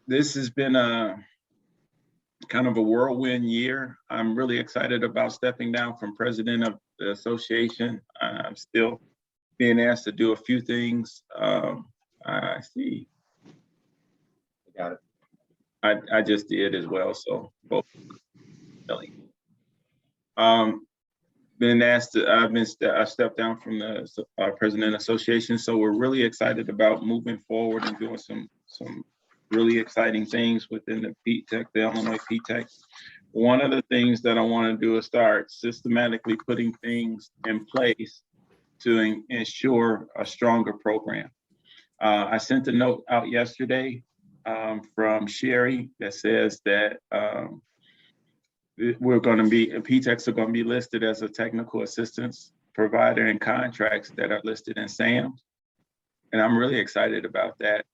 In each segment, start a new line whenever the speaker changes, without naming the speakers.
This has been a kind of a whirlwind year. I'm really excited about stepping down from president of the association. I'm still being asked to do a few things. I see. I got it. I just did as well. So both. Been asked to, I stepped down from the president association. So we're really excited about moving forward and doing some really exciting things within the PTAC, the Illinois PTAC. One of the things that I want to do is start systematically putting things in place to ensure a stronger program. I sent a note out yesterday from Sherry that says that we're going to be, PTACs are going to be listed as a technical assistance provider in contracts that are listed in SAMs. And I'm really excited about that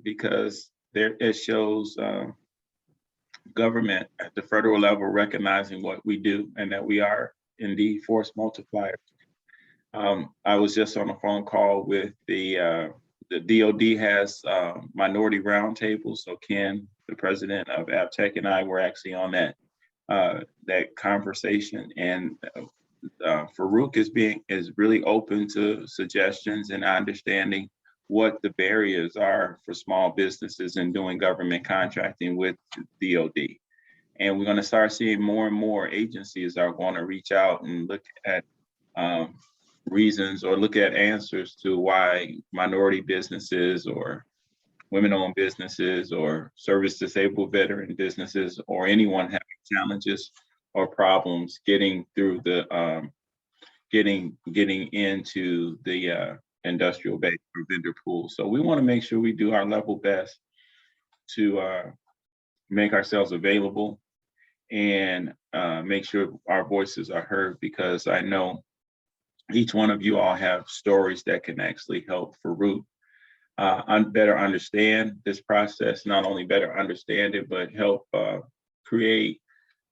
because it shows government at the federal level recognizing what we do and that we are indeed force multipliers. I was just on a phone call with the DOD has minority roundtable. So Ken, the president of ABTEC, and I were actually on that conversation, and Farouk is really open to suggestions and understanding what the barriers are for small businesses in doing government contracting with DOD. And we're going to start seeing more and more agencies are going to reach out and look at reasons or look at answers to why minority businesses or women-owned businesses or service disabled veteran businesses or anyone having challenges or problems getting through the getting into the industrial base or vendor pool. So we want to make sure we do our level best to make ourselves available and make sure our voices are heard, because I know each one of you all have stories that can actually help Farouk better understand this process, not only better understand it, but help create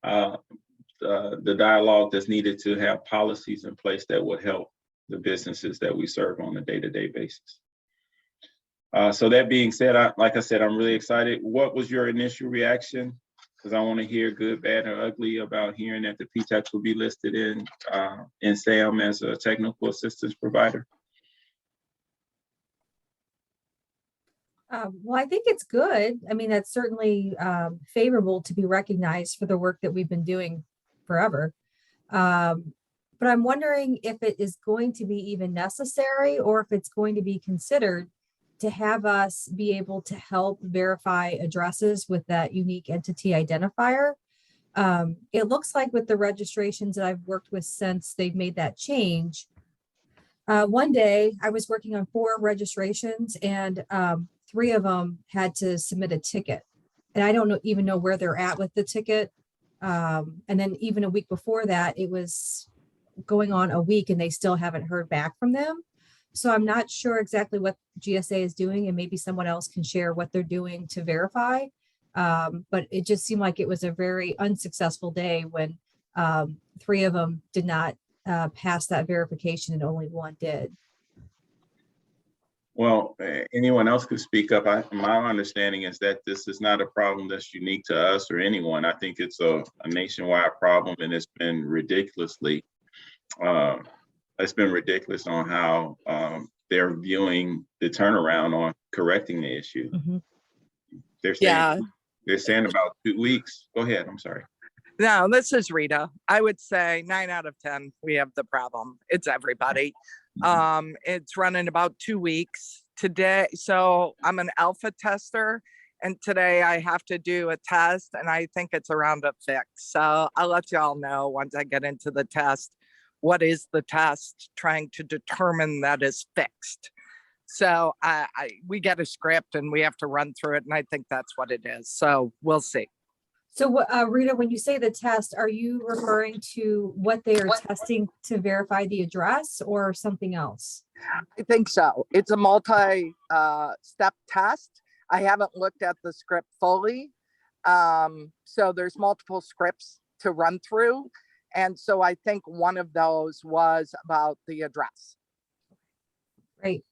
the dialogue that's needed to have policies in place that would help the businesses that we serve on a day-to-day basis. So that being said, like I said, I'm really excited. What was your initial reaction? Because I want to hear good, bad, or ugly about hearing that the PTAC will be listed in SAM as a technical assistance provider.
Well, I think it's good. I mean, that's certainly favorable to be recognized for the work that we've been doing forever. But I'm wondering if it is going to be even necessary, or if it's going to be considered to have us be able to help verify addresses with that unique entity identifier. It looks like with the registrations that I've worked with since they've made that change, one day I was working on 4 registrations, and 3 of them had to submit a ticket, and I don't even know where they're at with the ticket. And then even a week before that, it was going on a week and they still haven't heard back from them. So I'm not sure exactly what GSA is doing, and maybe someone else can share what they're doing to verify. But it just seemed like it was a very unsuccessful day when 3 of them did not pass that verification and only 1 did.
Well, anyone else could speak up. My understanding is that this is not a problem that's unique to us or anyone. I think it's a nationwide problem, and it's been ridiculously, it's been ridiculous on how they're viewing the turnaround on correcting the issue. Mm-hmm. They're saying about 2 weeks. Go ahead. I'm sorry.
No, this is Rita. I would say 9 out of 10, we have the problem. It's everybody. It's running about 2 weeks today. So I'm an alpha tester, and today I have to do a test, and I think it's around a fix. So I'll let y'all know once I get into the test, what is the test trying to determine that is fixed. So we get a script and we have to run through it, and I think that's what it is. So we'll see.
So Rita, when you say the test, are you referring to what they are testing to verify the address or something else?
I think so. It's a multi-step test. I haven't looked at the script fully. So there's multiple scripts to run through. And so I think one of those was about the address.
Right.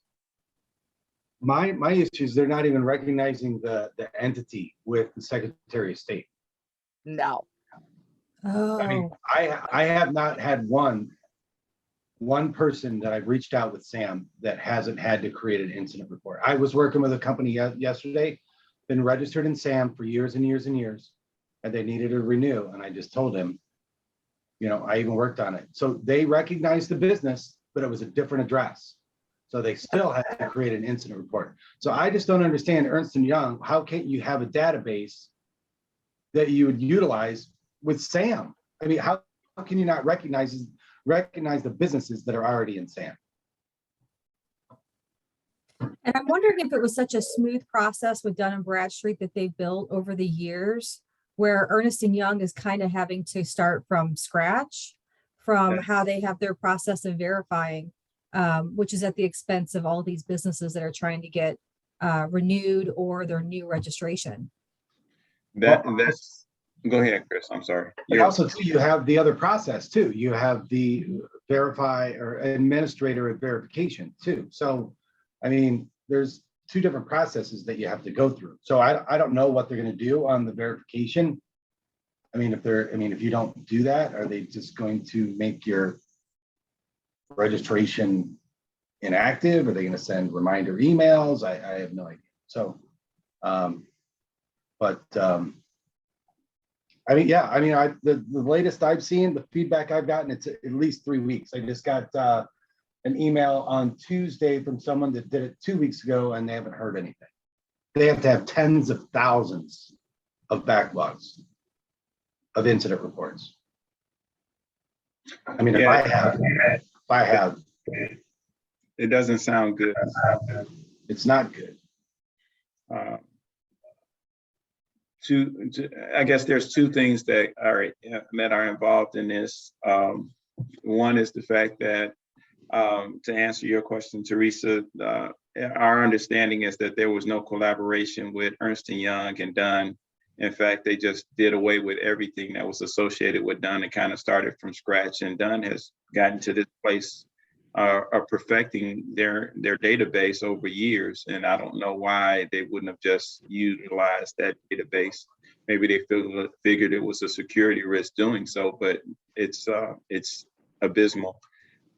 My issue is they're not even recognizing the entity with the Secretary of State.
No.
I mean,
Oh,
I have not had one person that I've reached out with Sam that hasn't had to create an incident report. I was working with a company yesterday, been registered in Sam for years and years and years, and they needed to renew. And I just told him, you know, I even worked on it. So they recognized the business, but it was a different address. So they still had to create an incident report. So I just don't understand Ernst & Young. How can you have a database that you would utilize with SAM? I mean, how can you not recognize the businesses that are already in SAM?
and I'm wondering if it was such a smooth process with Dun & Bradstreet that they built over the years, where Ernst & Young is kind of having to start from scratch from how they have their process of verifying, which is at the expense of all these businesses that are trying to get renewed or their new registration.
That's, go ahead, Chris, I'm sorry.
But also too, you have the other process too. You have the verify or administrator of verification too. So, I mean, there's two different processes that you have to go through. So I don't know what they're going to do on the verification. I mean, if you don't do that, are they just going to make your registration inactive? Are they going to send reminder emails? I have no idea. So, I mean, yeah, I mean, the latest I've seen, the feedback I've gotten, it's at least 3 weeks. I just got an email on Tuesday from someone that did it 2 weeks ago and they haven't heard anything. They have to have tens of thousands of backlogs of incident reports. I mean, if I have,
it doesn't sound good.
it's not good.
I guess there's two things that are involved in this. One is the fact that, to answer your question, Teresa, our understanding is that there was no collaboration with Ernst & Young and Dunn. In fact, they just did away with everything that was associated with Dunn and kind of started from scratch. And Dunn has gotten to this place of perfecting their database over years. And I don't know why they wouldn't have just utilized that database. Maybe they figured it was a security risk doing so, but it's abysmal.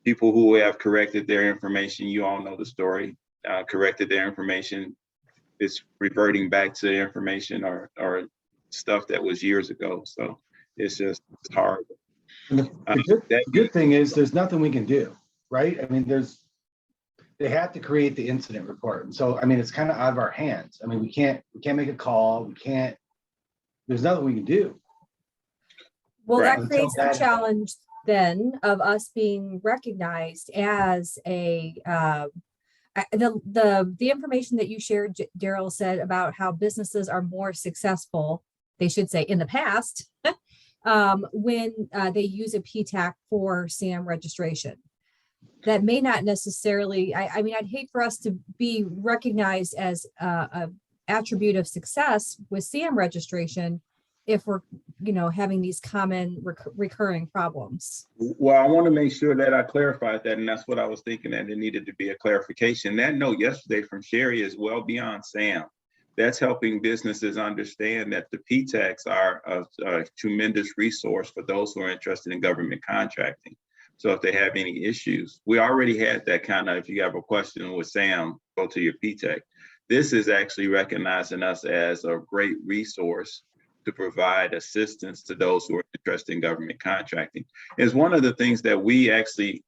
People who have corrected their information, you all know the story, corrected their information, it's reverting back to information or stuff that was years ago. So it's horrible.
The good thing is there's nothing we can do, right? I mean, they have to create the incident report. And so, I mean, it's kind of out of our hands. I mean, we can't make a call. There's nothing we can do.
Well,
Right.
that creates the challenge then of us being recognized as the information that you shared, Daryl, said about how businesses are more successful, they should say in the past, when they use a PTAC for SAM registration. That may not necessarily, I mean, I'd hate for us to be recognized as a attribute of success with SAM registration if we're, having these common recurring problems.
Well, I want to make sure that I clarified that, and that's what I was thinking, that it needed to be a clarification. That note yesterday from Sherry is well beyond SAM. That's helping businesses understand that the PTACs are a tremendous resource for those who are interested in government contracting. So if they have any issues, we already had that kind of, if you have a question with SAM, go to your PTAC. This is actually recognizing us as a great resource to provide assistance to those who are interested in government contracting. It's one of the things that we actually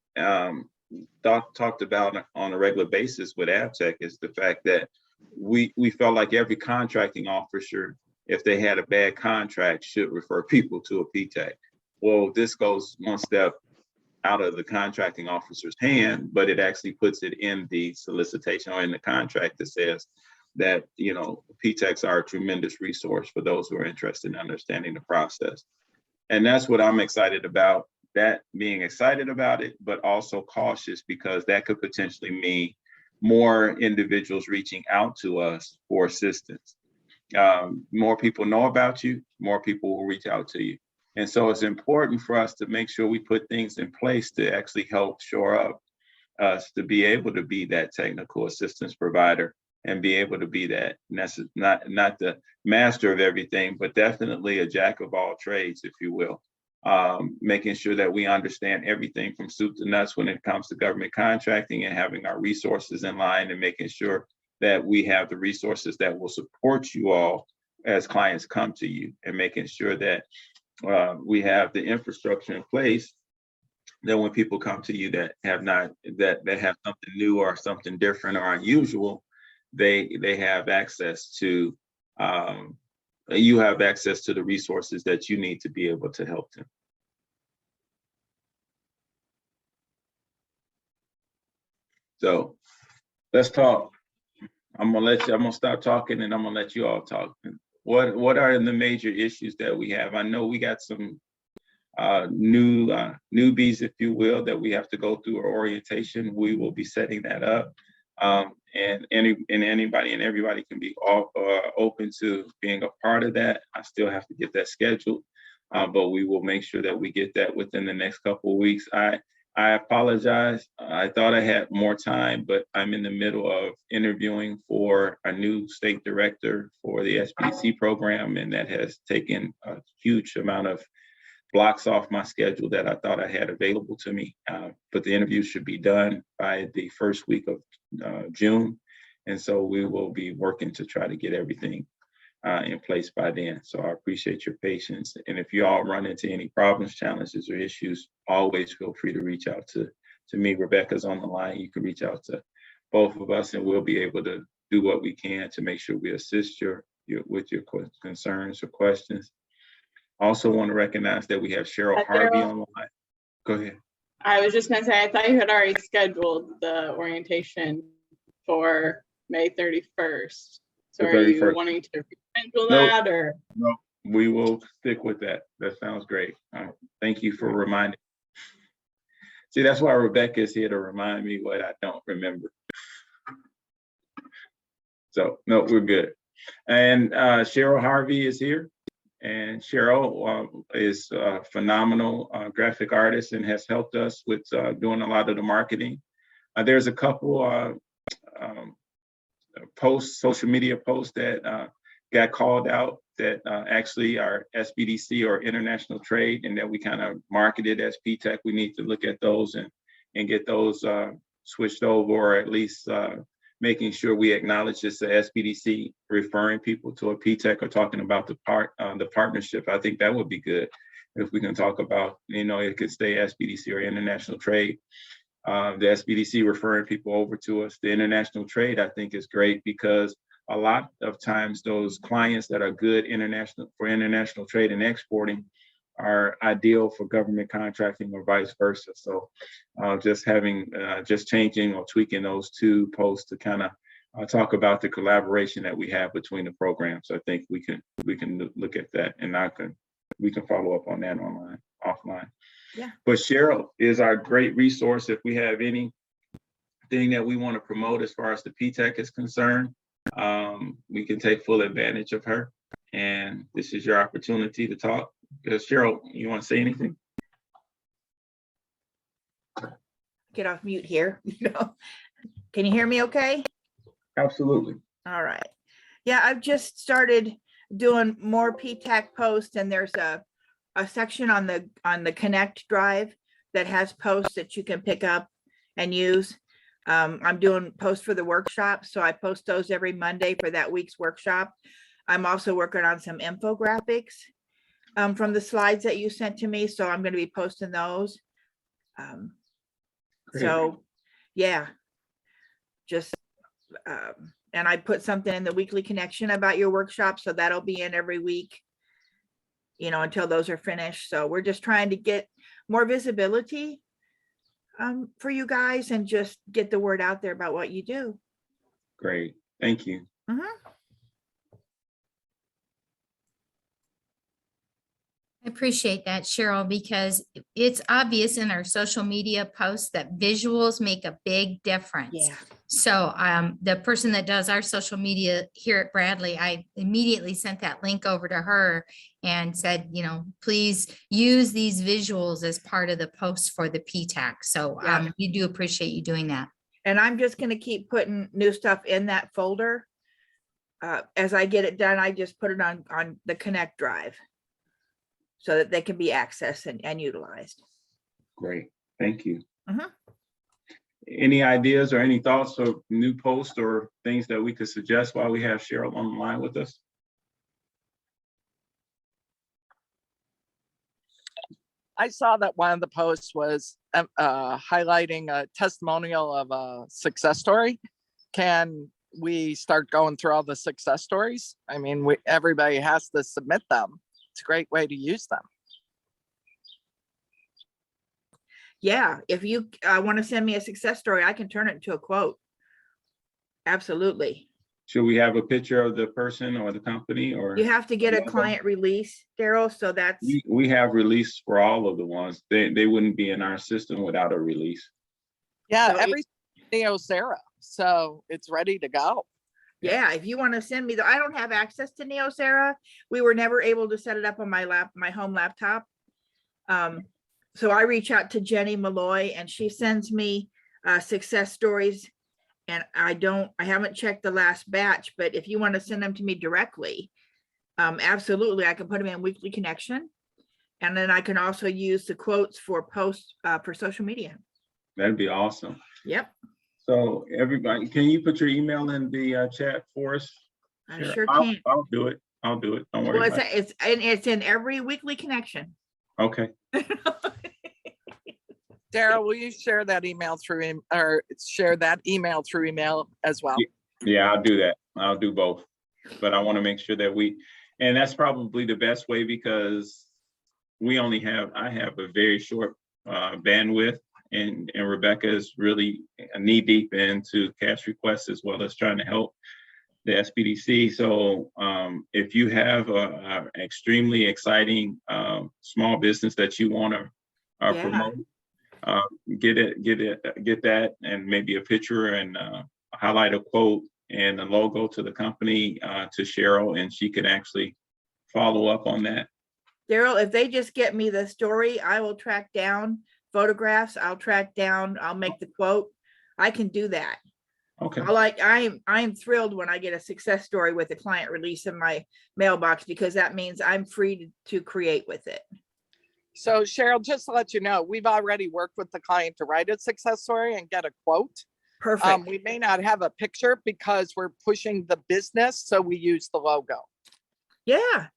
talked about on a regular basis with ABTEC is the fact that we felt like every contracting officer, if they had a bad contract, should refer people to a PTAC. Well, this goes one step out of the contracting officer's hand, but it actually puts it in the solicitation or in the contract that says that, PTACs are a tremendous resource for those who are interested in understanding the process. And that's what I'm excited about, that being excited about it, but also cautious because that could potentially mean more individuals reaching out to us for assistance. More people know about you, more people will reach out to you. And so it's important for us to make sure we put things in place to actually help shore up us to be able to be that technical assistance provider and be able to be that, not the master of everything, but definitely a jack of all trades, if you will. Making sure that we understand everything from soup to nuts when it comes to government contracting, and having our resources in line, and making sure that we have the resources that will support you all as clients come to you, and making sure that we have the infrastructure in place that when people come to you that have something new or something different or unusual, they have access to you have access to the resources that you need to be able to help them. So let's talk. I'm gonna stop talking, and I'm gonna let you all talk. What are the major issues that we have? I know we got some newbies, if you will, that we have to go through our orientation. We will be setting that up. And anybody and everybody can be open to being a part of that. I still have to get that scheduled, but we will make sure that we get that within the next couple of weeks. I apologize. I thought I had more time, but I'm in the middle of interviewing for a new state director for the SBDC program, and that has taken a huge amount of blocks off my schedule that I thought I had available to me. But the interview should be done by the first week of June. And so we will be working to try to get everything in place by then. So I appreciate your patience. And if you all run into any problems, challenges, or issues, always feel free to reach out to me. Rebecca's on the line. You can reach out to both of us, and we'll be able to do what we can to make sure we assist with your concerns or questions. Also want to recognize that we have Cheryl Harvey on the line. Go ahead.
I was just going to say, I thought you had already scheduled the orientation for May 31st. So are you wanting to reschedule that, or?
No, we will stick with that. That sounds great. Thank you for reminding. See, that's why Rebecca is here, to remind me what I don't remember. So no, we're good. And Cheryl Harvey is here. And Cheryl is a phenomenal graphic artist and has helped us with doing a lot of the marketing. There's a couple social media posts that got called out that actually are SBDC or international trade, and that we kind of marketed as PTAC. We need to look at those and get those switched over, or at least making sure we acknowledge this as SBDC, referring people to a PTAC or talking about the partnership. I think that would be good if we can talk about, it could stay SBDC or international trade. The SBDC referring people over to us. The international trade, I think, is great, because a lot of times those clients that are good for international trade and exporting are ideal for government contracting, or vice versa. So just changing or tweaking those two posts to kind of talk about the collaboration that we have between the programs. I think we can look at that, and we can follow up on that offline.
Yeah.
But Cheryl is our great resource if we have anything that we want to promote as far as the PTAC is concerned. We can take full advantage of her, and this is your opportunity to talk. Cheryl, you want to say anything?
Get off mute here. Can you hear me okay?
Absolutely.
All right. Yeah, I've just started doing more PTAC posts, and there's a section on the Connect drive that has posts that you can pick up and use. I'm doing posts for the workshop, so I post those every Monday for that week's workshop. I'm also working on some infographics from the slides that you sent to me, so I'm going to be posting those. So yeah, just and I put something in the weekly connection about your workshop, so that'll be in every week, until those are finished. So we're just trying to get more visibility for you guys, and just get the word out there about what you do.
Great, thank you.
I appreciate that, Cheryl, because it's obvious in our social media posts that visuals make a big difference.
Yeah.
So the person that does our social media here at Bradley, I immediately sent that link over to her and said, please use these visuals as part of the post for the PTAC. So we do appreciate you doing that.
And I'm just gonna keep putting new stuff in that folder. As I get it done, I just put it on the Connect drive so that they can be accessed and utilized.
Great, thank you.
Mhm.
Any ideas or any thoughts or new posts or things that we could suggest while we have Cheryl on the line with us?
I saw that one of the posts was highlighting a testimonial of a success story. Can we start going through all the success stories? I mean, everybody has to submit them. It's a great way to use them.
Yeah, if you want to send me a success story, I can turn it into a quote. Absolutely.
Should we have a picture of the person or the company, or?
You have to get a client release, Daryl, so that's,
We have release for all of the ones. They wouldn't be in our system without a release.
Yeah,
So
every Neosera, so it's ready to go.
yeah, if you want to send me I don't have access to Neosera. We were never able to set it up on my home laptop. So I reach out to Jenny Malloy and she sends me success stories. And I haven't checked the last batch, but if you want to send them to me directly, absolutely, I can put them in Weekly Connection. And then I can also use the quotes for posts for social media.
That'd be awesome.
Yep.
So everybody, can you put your email in the chat for us?
I sure can.
I'll do it. I'll do it. Don't worry
Well,
about it.
it's in every Weekly Connection.
Okay.
Daryl, will you share that email through or share that email through email as well?
Yeah, I'll do that. I'll do both. But I want to make sure that and that's probably the best way because I have a very short bandwidth and Rebecca is really knee deep into cash requests as well as trying to help the SBDC. So if you have a extremely exciting small business that you want to promote, get that and maybe a picture and highlight a quote and a logo to the company to Cheryl, and she can actually follow up on that.
Daryl, if they just get me the story, I will track down photographs. I'll make the quote. I can do that.
Okay.
I'm thrilled when I get a success story with a client release in my mailbox because that means I'm free to create with it.
So Cheryl, just to let you know, we've already worked with the client to write a success story and get a quote.
Perfect.
We may not have a picture because we're pushing the business, so we use the logo.
Yeah.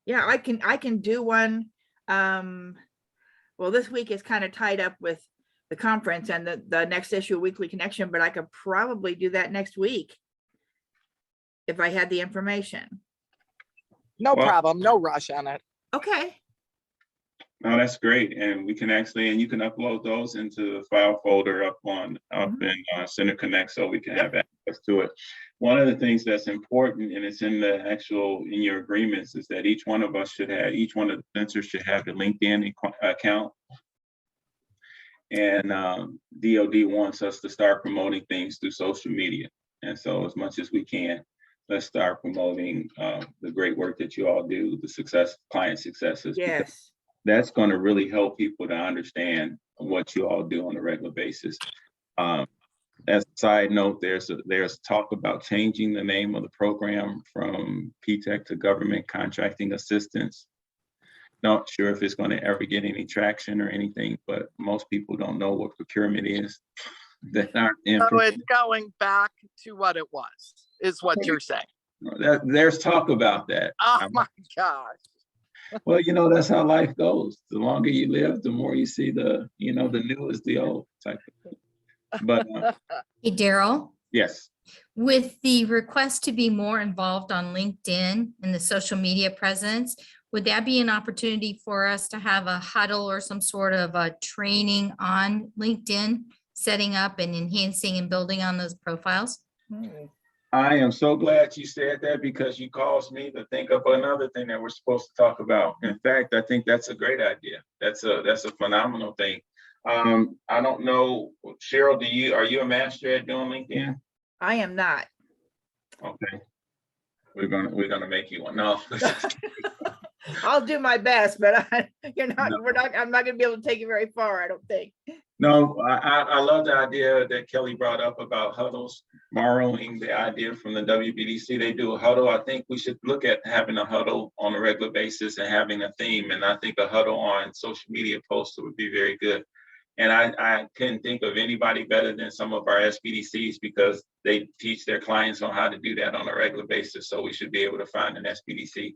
I can do one. Well, this week is kind of tied up with the conference and the next issue of Weekly Connection, but I could probably do that next week if I had the information.
No problem. No rush on it.
Okay.
No, that's great. And we can and you can upload those into the file folder up in Center Connect so we can have access to it. One of the things that's important, and it's in your agreements, is that each one of the presenters should have the LinkedIn account. And DOD wants us to start promoting things through social media. And so as much as we can, let's start promoting the great work that you all do, the client successes.
Yes.
That's going to really help people to understand what you all do on a regular basis. As a side note, there's talk about changing the name of the program from PTAC to Government Contracting Assistance. Not sure if it's going to ever get any traction or anything, but most people don't know what procurement is.
So it's going back to what it was, is what you're saying.
There's talk about that.
Oh my gosh.
Well, that's how life goes. The longer you live, the more you see the new is the old type of thing. But
Hey, Daryl.
Yes.
With the request to be more involved on LinkedIn and the social media presence, would that be an opportunity for us to have a huddle or some sort of a training on LinkedIn, setting up and enhancing and building on those profiles?
I am so glad you said that because you caused me to think of another thing that we're supposed to talk about. In fact, I think that's a great idea. That's a phenomenal thing. I don't know, Cheryl, are you a master at doing LinkedIn?
I am not.
Okay. We're gonna make you one. No.
I'll do my best, but I'm not gonna be able to take it very far, I don't think.
No, I love the idea that Kelly brought up about huddles, borrowing the idea from the WBDC. They do a huddle. I think we should look at having a huddle on a regular basis and having a theme. And I think a huddle on social media posts would be very good. And I couldn't think of anybody better than some of our SBDCs because they teach their clients on how to do that on a regular basis. So we should be able to find an SBDC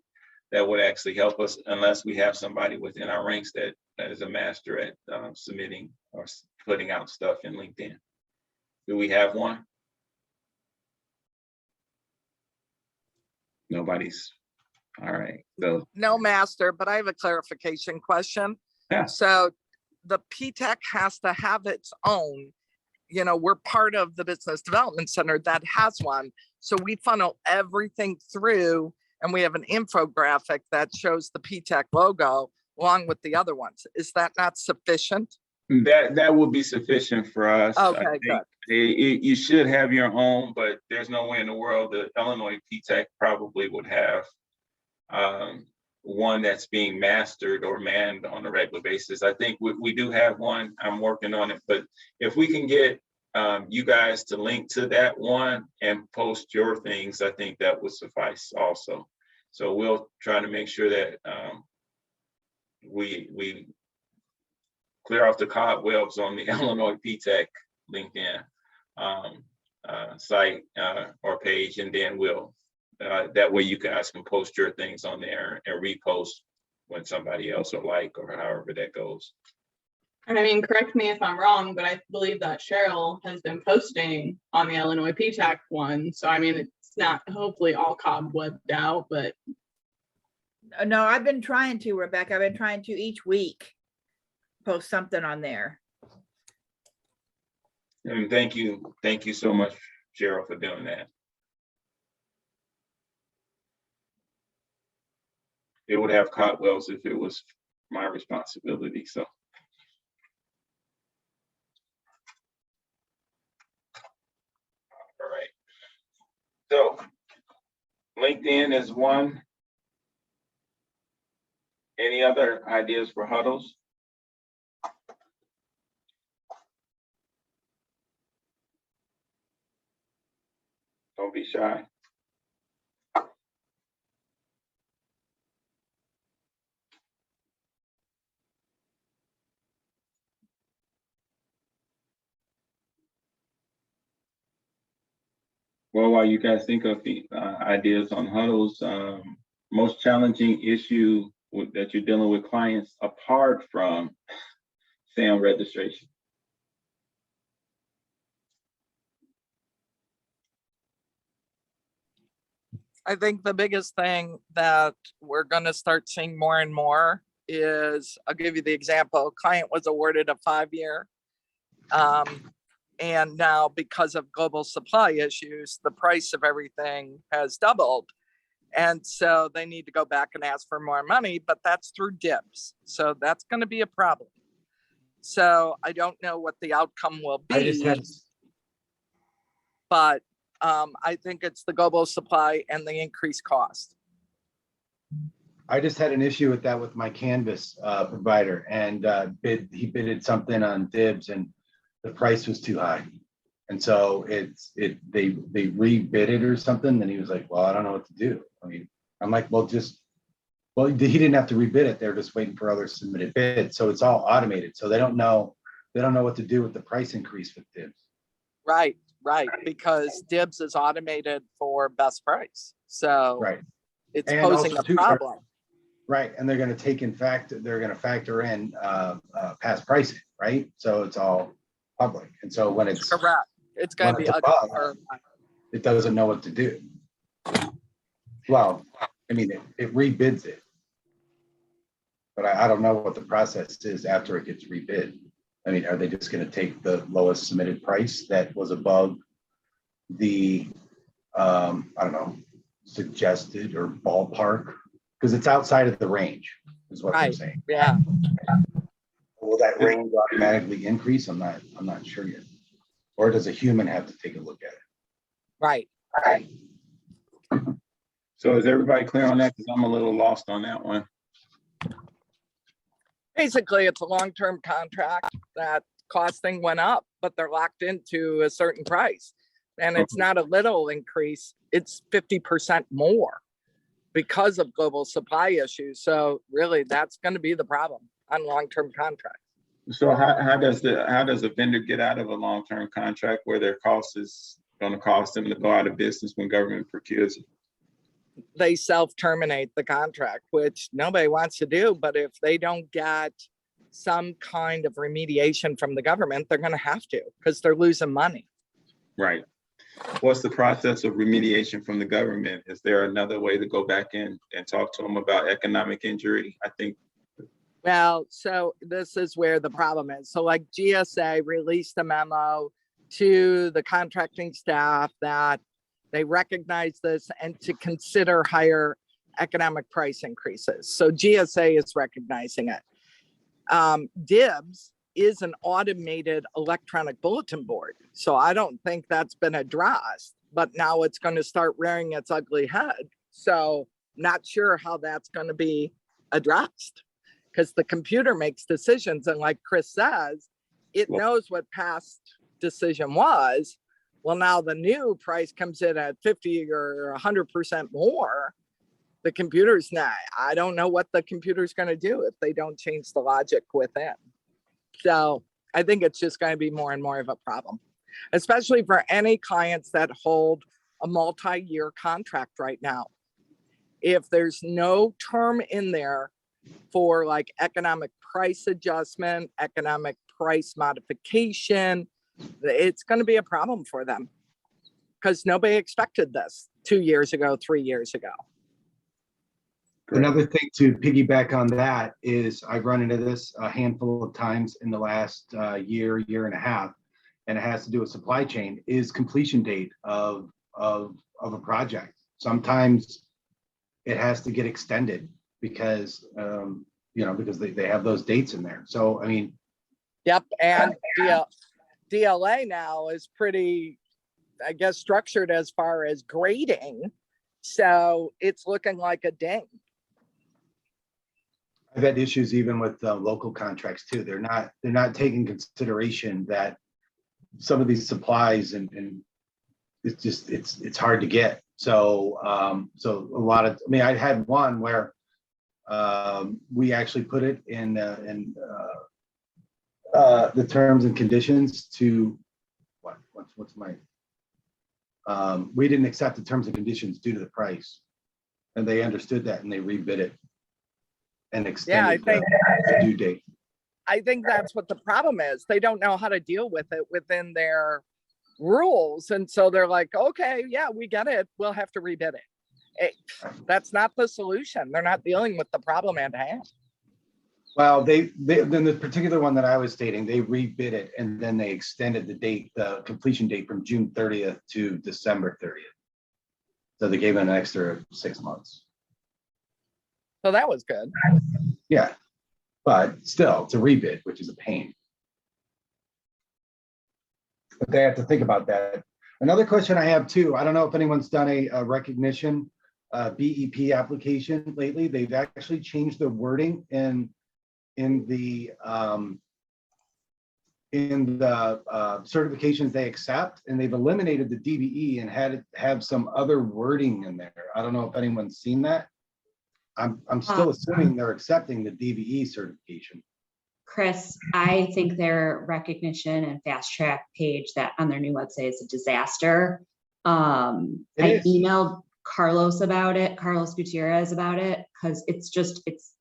that would actually help us, unless we have somebody within our ranks that is a master at submitting or putting out stuff in LinkedIn. Do we have one? Nobody's. All right. So
No master, but I have a clarification question.
Yeah.
So the PTAC has to have its own, you know, we're part of the Business Development Center that has one. So we funnel everything through and we have an infographic that shows the PTAC logo along with the other ones. Is that not sufficient?
that will be sufficient for us.
Okay,
I think you should have your own, but there's no way in the world that Illinois PTAC probably would have one that's being mastered or manned on a regular basis. I think we do have one. I'm working on it, but if we can get you guys to link to that one and post your things, I think that would suffice also. So we'll try to make sure that we clear off the cobwebs on the Illinois PTAC LinkedIn site or page, and then we'll that way you guys can post your things on there and repost when somebody else will like, or however that goes.
And I mean, correct me if I'm wrong, but I believe that Cheryl has been posting on the Illinois PTAC one. So I mean, it's not hopefully all cobwebbed out, but.
No, I've been trying to, Rebecca. I've been trying to each week post something on there.
And thank you so much, Cheryl, for doing that. It would have cobwebs if it was my responsibility. So. All right. So LinkedIn is one. Any other ideas for huddles? Don't be shy. Well, while you guys think of the ideas on huddles, most challenging issue that you're dealing with clients apart from SAM registration?
I think the biggest thing that we're going to start seeing more and more is, I'll give you the example, client was awarded a 5-year. And now because of global supply issues, the price of everything has doubled. And so they need to go back and ask for more money, but that's through DIBs. So that's going to be a problem. So I don't know what the outcome will be, but I think it's the global supply and the increased cost.
I just had an issue with that with my Canvas provider, and he bidded something on DIBs and the price was too high. And so they rebid it or something. And he was like, well, I don't know what to do. I mean, I'm like, well, he didn't have to rebid it. They're just waiting for other submitted bids. So it's all automated. So they don't know what to do with the price increase with DIBs.
Right. Because DIBs is automated for best price. So
right.
It's posing a problem.
Right. And they're going to factor in past pricing, right? So it's all public. And so when it's
correct, it's going to be
above, it doesn't know what to do. Well, I mean, it rebids it, but I don't know what the process is after it gets rebid. I mean, are they just going to take the lowest submitted price that was above the, I don't know, suggested or ballpark? Because it's outside of the range, is what they're saying.
Yeah.
Will that range automatically increase? I'm not sure yet. Or does a human have to take a look at it?
Right.
So is everybody clear on that? Because I'm a little lost on that one.
Basically, it's a long-term contract that costing went up, but they're locked into a certain price. And it's not a little increase, it's 50% more because of global supply issues. So really, that's going to be the problem on long-term contracts.
So how does a vendor get out of a long-term contract where their cost is going to cost them to go out of business when government procures it?
They self-terminate the contract, which nobody wants to do. But if they don't get some kind of remediation from the government, they're going to have to, because they're losing money.
Right. What's the process of remediation from the government? Is there another way to go back in and talk to them about economic injury? I think.
Well, so this is where the problem is. So like GSA released a memo to the contracting staff that they recognize this and to consider higher economic price increases. So GSA is recognizing it. DIBS is an automated electronic bulletin board. So I don't think that's been addressed, but now it's going to start rearing its ugly head. So not sure how that's going to be addressed, because the computer makes decisions. And like Chris says, it knows what past decision was. Well, now the new price comes in at 50 or 100% more. The computer's not, I don't know what the computer's going to do if they don't change the logic within. So I think it's just going to be more and more of a problem, especially for any clients that hold a multi-year contract right now. If there's no term in there for like economic price adjustment, economic price modification, it's going to be a problem for them, because nobody expected this 2 years ago, 3 years ago.
Another thing to piggyback on that is I've run into this a handful of times in the last year and a half, and it has to do with supply chain, is completion date of a project. Sometimes it has to get extended because, because they have those dates in there. So, I mean.
Yep, and DLA now is pretty, I guess, structured as far as grading. So it's looking like a ding.
I've had issues even with local contracts too. They're not taking consideration that some of these supplies and it's just it's hard to get. So so a lot of, I mean, I had one where we actually put it in the terms and conditions to what's my we didn't accept the terms and conditions due to the price, and they understood that and they rebid it and extended the due date.
I think that's what the problem is. They don't know how to deal with it within their rules. And so they're like, okay, yeah, we get it. We'll have to rebid it. That's not the solution. They're not dealing with the problem at hand.
Well, then the particular one that I was stating, they rebid it and then they extended the date, the completion date from June 30th to December 30th. So they gave it an extra 6 months.
So that was good.
Yeah, but still, it's a rebid, which is a pain. But they have to think about that. Another question I have too, I don't know if anyone's done a recognition BEP application lately. They've actually changed the wording in the certifications they accept, and they've eliminated the DBE and had it have some other wording in there. I don't know if anyone's seen that. I'm still assuming they're accepting the DBE certification.
Chris, I think their recognition and fast track page that on their new website is a disaster. I emailed Carlos Gutierrez about it, because it's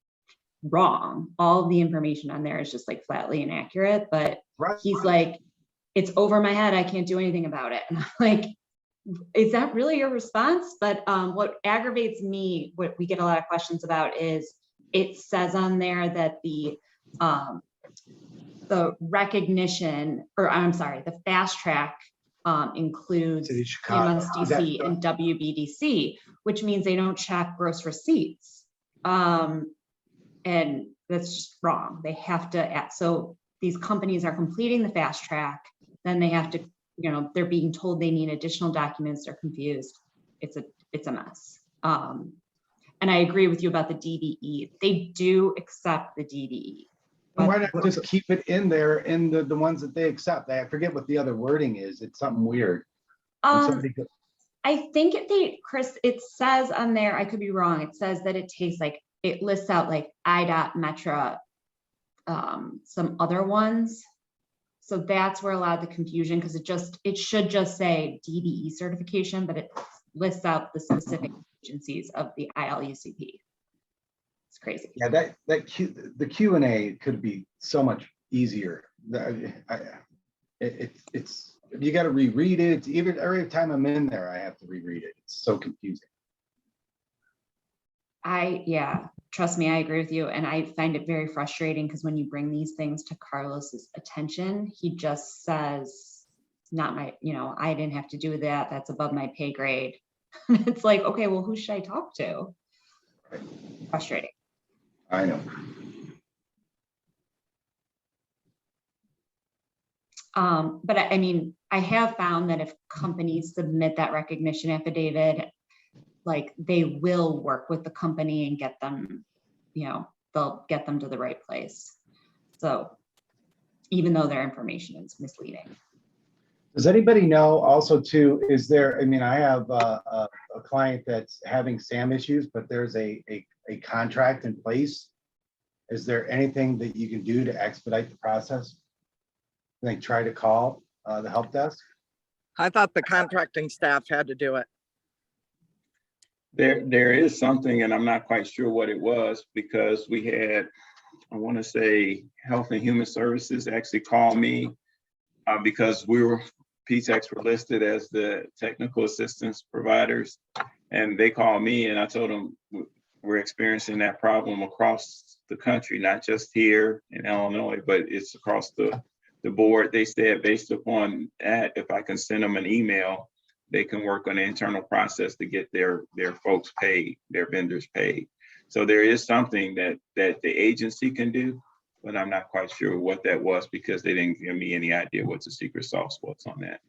wrong. All the information on there is just like flatly inaccurate, but he's like, it's over my head. I can't do anything about it. And I'm like, is that really your response? But what aggravates me, what we get a lot of questions about, is it says on there that the recognition, or I'm sorry, the fast track includes MSDC and WBDC, which means they don't check gross receipts. And that's just wrong. They have to act. So these companies are completing the fast track, then they have to, they're being told they need additional documents. They're confused. It's a mess. And I agree with you about the DBE. They do accept the DBE.
And why not just keep it in there in the ones that they accept? I forget what the other wording is. It's something weird. When somebody goes-
I think Chris, it says on there, I could be wrong. It says that it takes like, it lists out like IDOT, Metra, some other ones. So that's where a lot of the confusion, because it should just say DDE certification, but it lists out the specific agencies of the ILUCP. It's crazy.
Yeah, the Q&A could be so much easier. It's you got to reread it. Even every time I'm in there, I have to reread it. It's so confusing.
Yeah, trust me, I agree with you. And I find it very frustrating because when you bring these things to Carlos's attention, he just says, not my, I didn't have to do that. That's above my pay grade. It's like, okay, well, who should I talk to? Frustrating.
I know.
But I mean, I have found that if companies submit that recognition affidavit, like they will work with the company and get them, they'll get them to the right place. So even though their information is misleading.
Does anybody know also too, is there, I mean, I have a client that's having SAM issues, but there's a contract in place. Is there anything that you can do to expedite the process? Like try to call the help desk?
I thought the contracting staff had to do it.
There is something, and I'm not quite sure what it was, because we had, I want to say, Health and Human Services actually called me because PTACs were listed as the technical assistance providers, and they called me and I told them we're experiencing that problem across the country, not just here in Illinois, but it's across the board. They said based upon that, if I can send them an email, they can work on the internal process to get their folks paid, their vendors paid. So there is something that the agency can do, but I'm not quite sure what that was because they didn't give me any idea what the secret sauce was on that.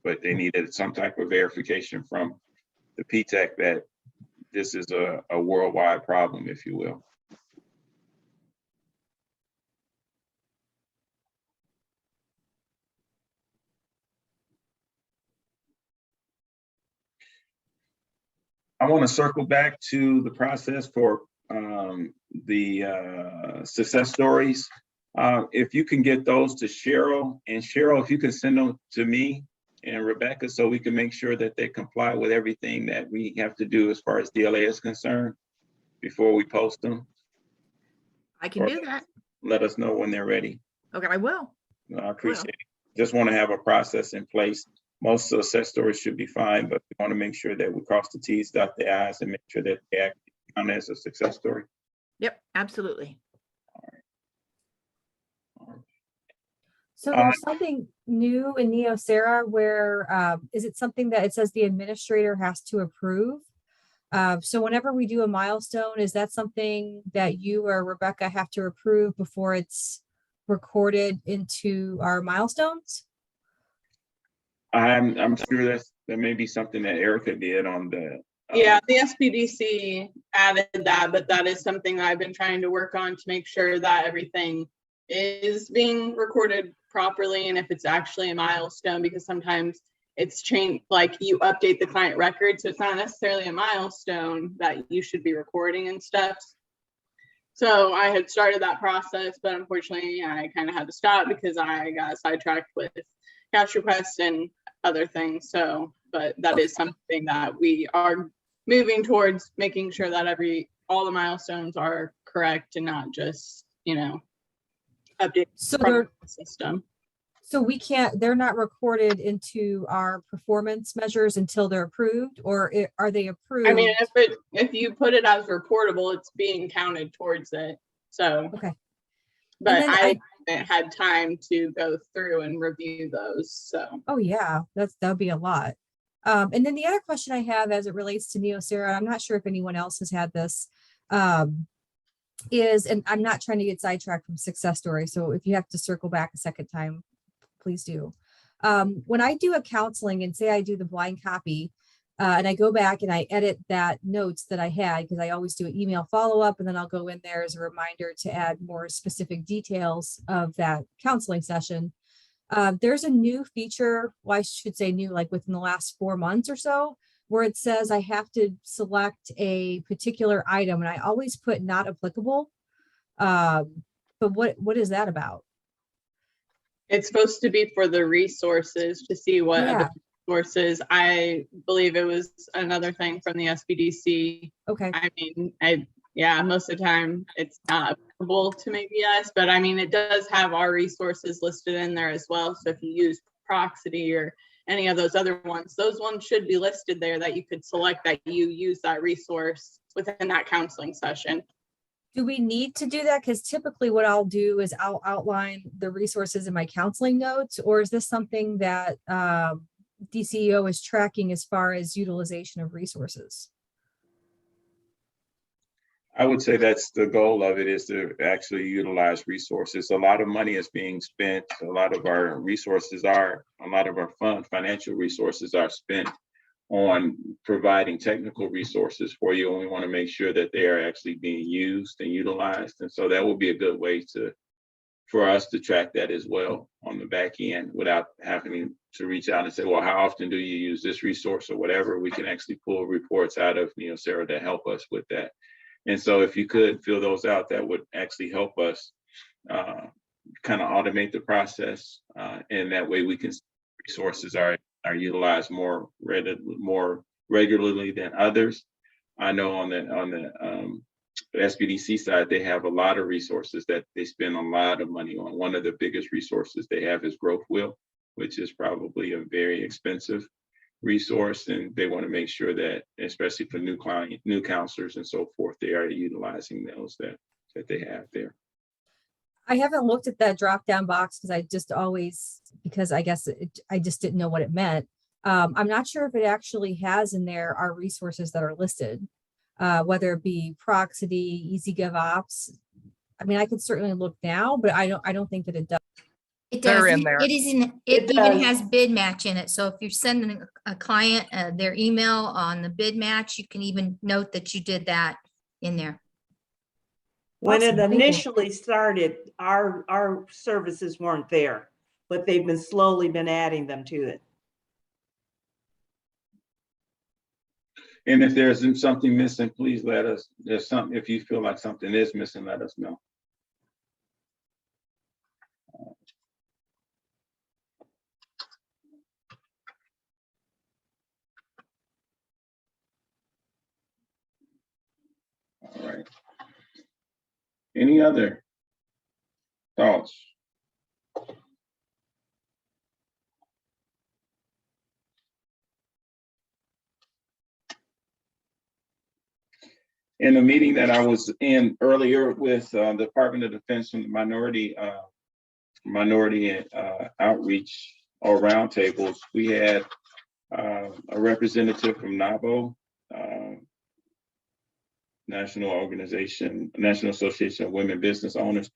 But they needed some type of verification from the PTAC that this is a worldwide problem, if you will. I want to circle back to the process for the success stories. If you can get those to Cheryl, and Cheryl, if you can send them to me and Rebecca, so we can make sure that they comply with everything that we have to do as far as DLA is concerned before we post them.
I can do that.
Let us know when they're ready.
Okay, I will.
I appreciate it. Just want to have a process in place. Most success stories should be fine, but we want to make sure that we cross the T's, dot the I's, and make sure that they actually count as a success story.
Yep, absolutely.
So there's something new in NeoSera where, is it something that it says the administrator has to approve? So whenever we do a milestone, is that something that you or Rebecca have to approve before it's recorded into our milestones?
I'm sure that may be something that Erica did on the.
Yeah, the SPDC added that, but that is something I've been trying to work on to make sure that everything is being recorded properly and if it's actually a milestone, because sometimes it's changed, like you update the client record, so it's not necessarily a milestone that you should be recording and stuff. So I had started that process, but unfortunately I kind of had to stop because I got sidetracked with cash requests and other things. So, but that is something that we are moving towards, making sure that all the milestones are correct and not just, update the system.
So they're not recorded into our performance measures until they're approved, or are they approved?
I mean, if you put it as reportable, it's being counted towards it. So,
okay.
But I haven't had time to go through and review those. So,
oh yeah, that'd be a lot. And then the other question I have as it relates to NeoSera, I'm not sure if anyone else has had this, is, and I'm not trying to get sidetracked from success story. So if you have to circle back a second time, please do. When I do a counseling and say I do the blind copy, And I go back and I edit that notes that I had, because I always do an email follow-up, and then I'll go in there as a reminder to add more specific details of that counseling session. There's a new feature, well, I should say new, like within the last 4 months or so, where it says I have to select a particular item, and I always put not applicable. But what is that about?
It's supposed to be for the resources to see what
Yeah.
other sources. I believe it was another thing from the SBDC.
Okay.
I mean, yeah, most of the time it's not applicable to maybe us, but I mean, it does have our resources listed in there as well. So if you use Proxity or any of those other ones, those ones should be listed there that you could select that you use that resource within that counseling session.
Do we need to do that? Because typically what I'll do is I'll outline the resources in my counseling notes, or is this something that DCEO is tracking as far as utilization of resources?
I would say that's the goal of it, is to actually utilize resources. A lot of money is being spent. A lot of our resources are, a lot of our financial resources are spent on providing technical resources for you. And we want to make sure that they are actually being used and utilized. And so that will be a good way for us to track that as well on the back end, without having to reach out and say, well, how often do you use this resource or whatever? We can actually pull reports out of Sarah to help us with that. And so if you could fill those out, that would actually help us kind of automate the process. And that way we can see resources are utilized more regularly than others. I know on the SBDC side, they have a lot of resources that they spend a lot of money on. One of the biggest resources they have is Growth Wheel, which is probably a very expensive resource, and they want to make sure that, especially for new counselors and so forth, they are utilizing those that they have there.
I haven't looked at that drop down box because I guess I just didn't know what it meant. I'm not sure if it actually has in there our resources that are listed, whether it be Proxity, EasyGovOps. I mean, I could certainly look now, but I don't think that it does.
It
They're
does.
in there.
It even has bid match in it. So if you're sending a client their email on the bid match, you can even note that you did that in there.
When
Awesome,
it
thank you.
initially started, our services weren't there, but they've been slowly adding them to it.
And if there's something missing, please let us. If you feel like something is missing, let us know. All right. Any other thoughts? In the meeting that I was in earlier with the Department of Defense from the minority outreach or roundtables, we had a representative from NABO, National Association of Women Business Owners,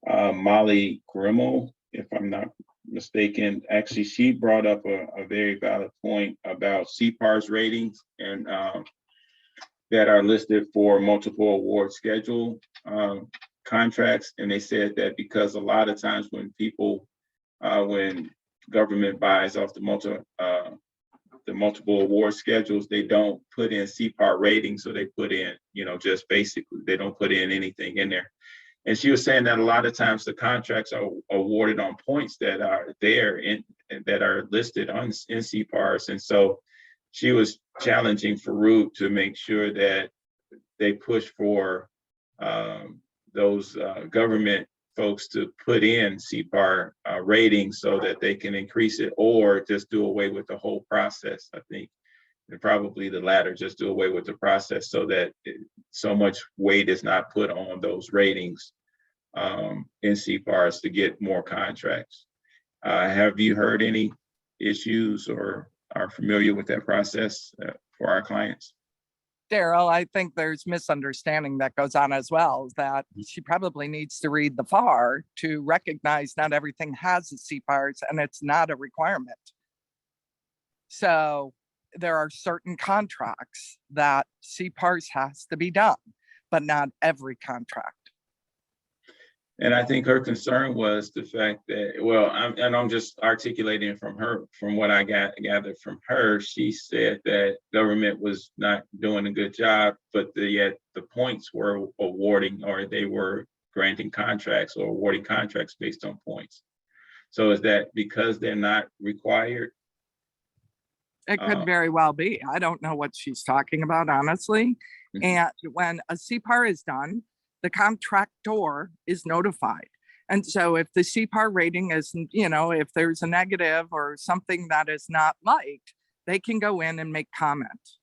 Molly Grimmel, if I'm not mistaken. Actually, she brought up a very valid point about CPAR's ratings and that are listed for multiple award schedule contracts. And they said that because a lot of times when when government buys off the multiple award schedules, they don't put in CPAR ratings, so they put in, just basically, they don't put in anything in there. And she was saying that a lot of times the contracts are awarded on points that are there that are listed in CPARs. And so she was challenging Farouk to make sure that they push for those government folks to put in CPAR ratings so that they can increase it, or just do away with the whole process. I think probably the latter, just do away with the process so that so much weight is not put on those ratings in CPARs to get more contracts. Have you heard any issues or are familiar with that process for our clients?
Daryl, I think there's misunderstanding that goes on as well, that she probably needs to read the FAR to recognize not everything has a CPARs and it's not a requirement. So there are certain contracts that CPARS has to be done, but not every contract.
And I think her concern was the fact that, well, I'm just articulating from what I gathered from her. She said that government was not doing a good job, but yet the points were awarding, or they were granting contracts or awarding contracts based on points. So is that because they're not required?
It could very well be. I don't know what she's talking about, honestly.
Mhm.
And when a CPAR is done, the contractor is notified. And so if the CPAR rating is, if there's a negative or something that is not liked, they can go in and make comment.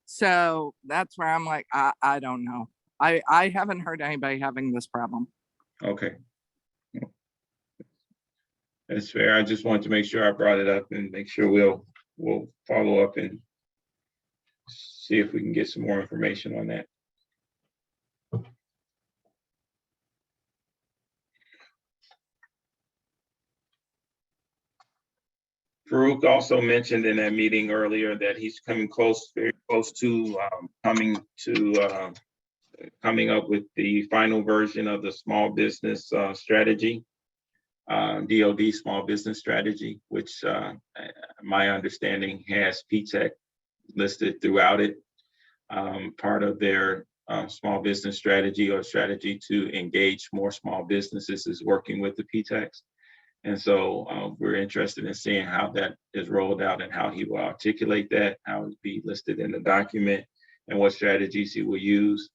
So that's where I'm like, I don't know. I haven't heard anybody having this problem.
Okay. That's fair. I just wanted to make sure I brought it up and make sure we'll follow up and see if we can get some more information on that. Farouk also mentioned in that meeting earlier that he's coming very close to coming up with the final version of the small business strategy, DoD small business strategy, which my understanding has PTAC listed throughout it. Part of their small business strategy or strategy to engage more small businesses is working with the PTACs. And so we're interested in seeing how that is rolled out and how he will articulate that, how it will be listed in the document, and what strategies he will use.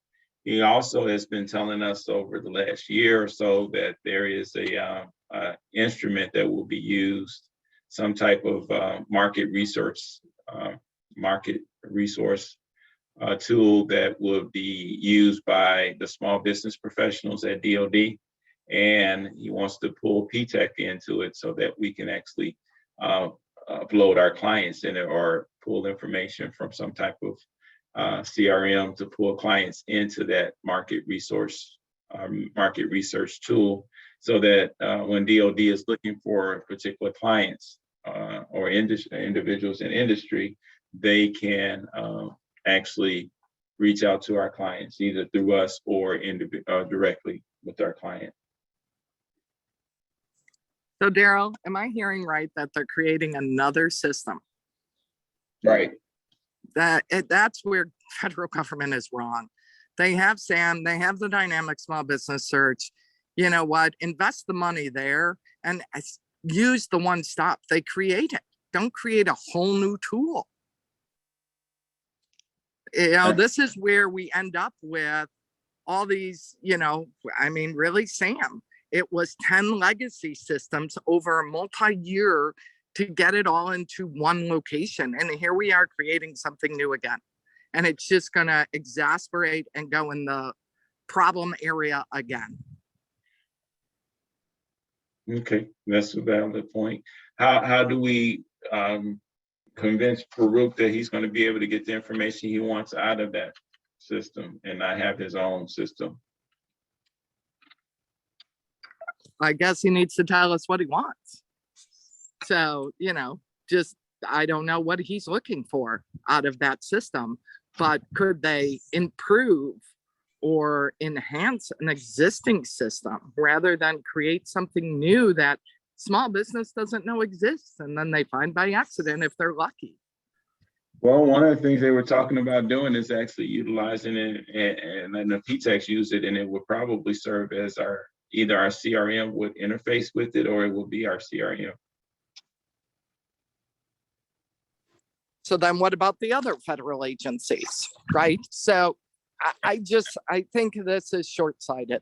He also has been telling us over the last year or so that there is a instrument that will be used, some type of market resource tool that will be used by the small business professionals at DoD. And he wants to pull PTAC into it so that we can actually upload our clients in it or pull information from some type of CRM to pull clients into that market research tool, so that when DoD is looking for particular clients or individuals in industry, they can actually reach out to our clients either through us or directly with our client.
So Daryl, am I hearing right that they're creating another system?
Right.
That's where federal government is wrong. They have SAM, they have the dynamic small business search. You know what? Invest the money there and use the one stop they created. Don't create a whole new tool. This is where we end up with all these, really, SAM. It was 10 legacy systems over a multi-year to get it all into one location. And here we are creating something new again. And it's just going to exacerbate and go in the problem area again.
Okay, that's a valid point. How do we convince Farouk that he's going to be able to get the information he wants out of that system and not have his own system?
I guess he needs to tell us what he wants. So, I don't know what he's looking for out of that system, but could they improve or enhance an existing system rather than create something new that small business doesn't know exists and then they find by accident if they're lucky?
Well, one of the things they were talking about doing is actually utilizing it, and then the PTACs use it, and it would probably serve as either our CRM would interface with it, or it will be our CRM.
So then what about the other federal agencies, right? So I think this is short-sighted.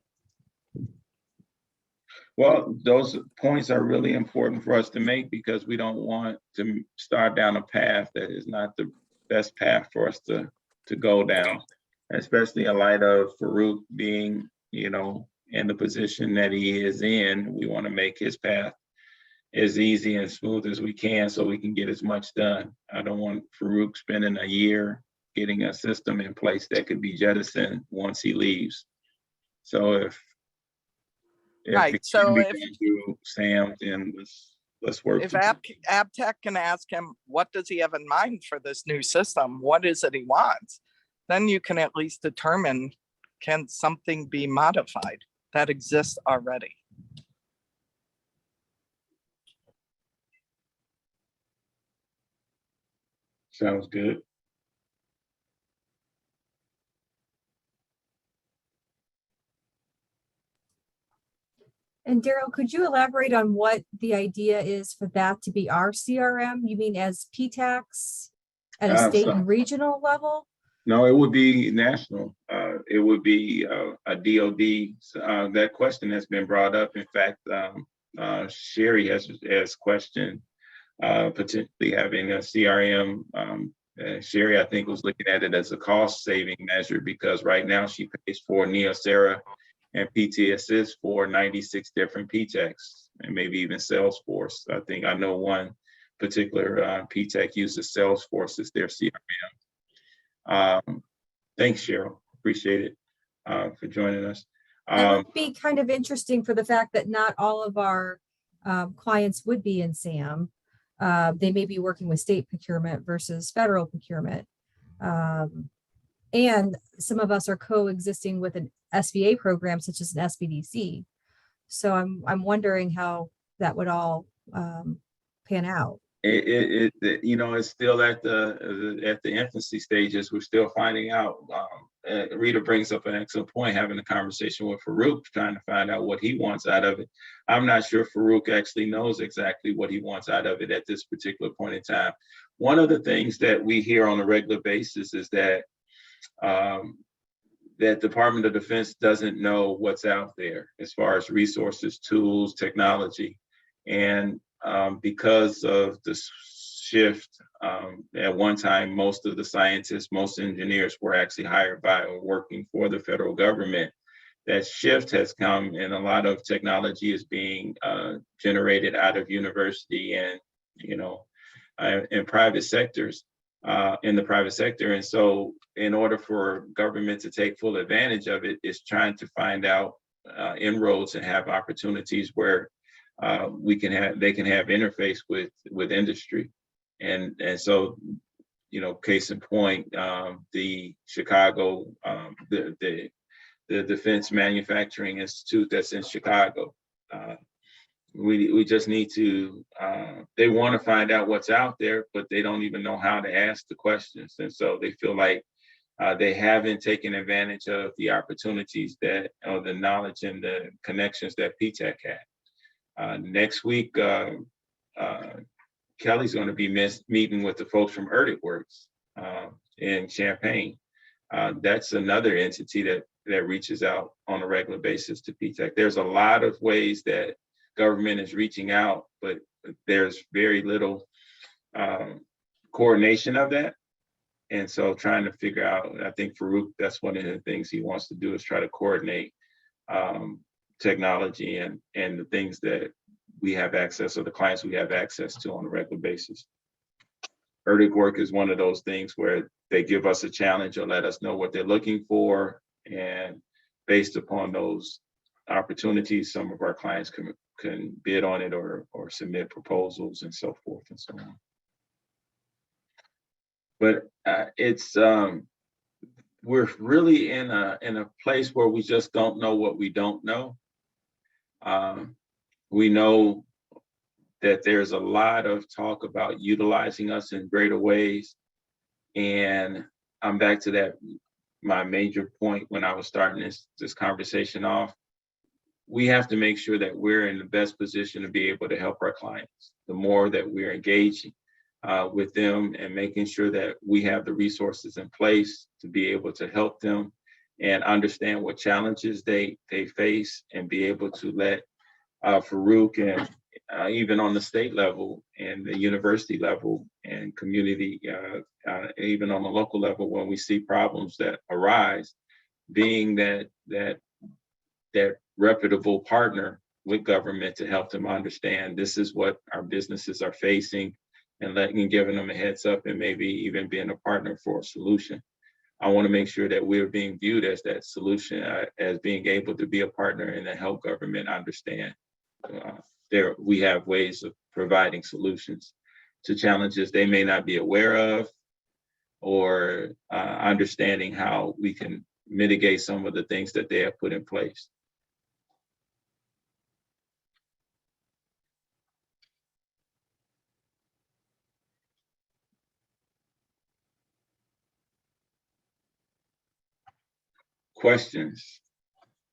Well, those points are really important for us to make because we don't want to start down a path that is not the best path for us to go down, especially in light of Farouk being, in the position that he is in. We want to make his path as easy and smooth as we can so we can get as much done. I don't want Farouk spending a year getting a system in place that could be jettisoned once he leaves. So if
Right.
it
So
can be done through SAM, then let's work.
If AppTech can ask him, what does he have in mind for this new system? What is it he wants? Then you can at least determine, can something be modified that exists already?
Sounds good.
And Daryl, could you elaborate on what the idea is for that to be our CRM? You mean as PTACs at a state and regional level?
No, it would be national. It would be a DOD. That question has been brought up. In fact, Sherry has questioned potentially having a CRM. Sherry, I think, was looking at it as a cost-saving measure because right now she pays for Neosera and PTSS for 96 different PTACs and maybe even Salesforce. I know one particular PTAC uses Salesforce as their CRM. Thanks, Cheryl. Appreciate it for joining us.
That would be kind of interesting for the fact that not all of our clients would be in SAM. They may be working with state procurement versus federal procurement. And some of us are coexisting with an SBA program such as an SBDC. So I'm wondering how that would all pan out.
It's still at the infancy stages. We're still finding out. Rita brings up an excellent point, having a conversation with Farouk, trying to find out what he wants out of it. I'm not sure Farouk actually knows exactly what he wants out of it at this particular point in time. One of the things that we hear on a regular basis is that that Department of Defense doesn't know what's out there as far as resources, tools, technology. And because of the shift, at one time, most of the scientists, most engineers were actually hired by or working for the federal government. That shift has come and a lot of technology is being generated out of university and, in private sectors, in the private sector. And so in order for government to take full advantage of it, it's trying to find out inroads and have opportunities where they can have interface with industry. And so, case in point, the Chicago, the Defense Manufacturing Institute that's in Chicago. We just need to, they want to find out what's out there, but they don't even know how to ask the questions. And so they feel like they haven't taken advantage of the opportunities or the knowledge and the connections that PTAC had. Next week, Kelly's going to be meeting with the folks from Erdic Works in Champaign. That's another entity that reaches out on a regular basis to PTAC. There's a lot of ways that government is reaching out, but there's very little coordination of that. And so trying to figure out, I think Farouk, that's one of the things he wants to do is try to coordinate technology and the things that we have access, or the clients we have access to on a regular basis. Erdic work is one of those things where they give us a challenge or let us know what they're looking for. And based upon those opportunities, some of our clients can bid on it or submit proposals and so forth and so on. But we're really in a place where we just don't know what we don't know. We know that there's a lot of talk about utilizing us in greater ways. And I'm back to that, my major point when I was starting this conversation off. We have to make sure that we're in the best position to be able to help our clients. The more that we're engaging with them and making sure that we have the resources in place to be able to help them and understand what challenges they face and be able to let Farouk and even on the state level and the university level and community, even on the local level, when we see problems that arise, being that reputable partner with government to help them understand this is what our businesses are facing and giving them a heads up and maybe even being a partner for a solution. I want to make sure that we're being viewed as that solution, as being able to be a partner and to help government understand we have ways of providing solutions to challenges they may not be aware of, or understanding how we can mitigate some of the things that they have put in place. Questions,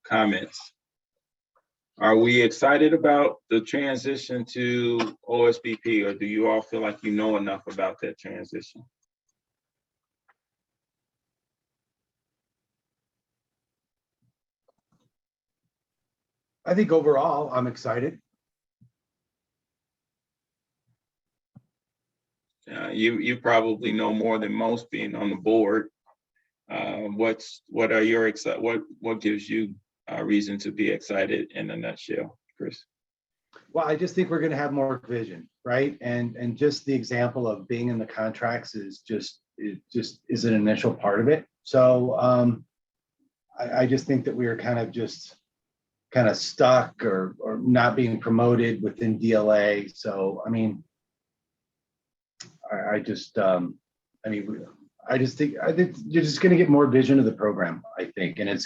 comments? Are we excited about the transition to OSBP, or do you all feel like you know enough about that transition?
I think overall, I'm excited.
You probably know more than most, being on the board. What are your what gives you reason to be excited in a nutshell, Chris?
Well, I just think we're going to have more vision, right? And just the example of being in the contracts is just is an initial part of it. So I just think that we are kind of stuck or not being promoted within DLA. So I mean, I just think you're just going to get more vision of the program, I think, and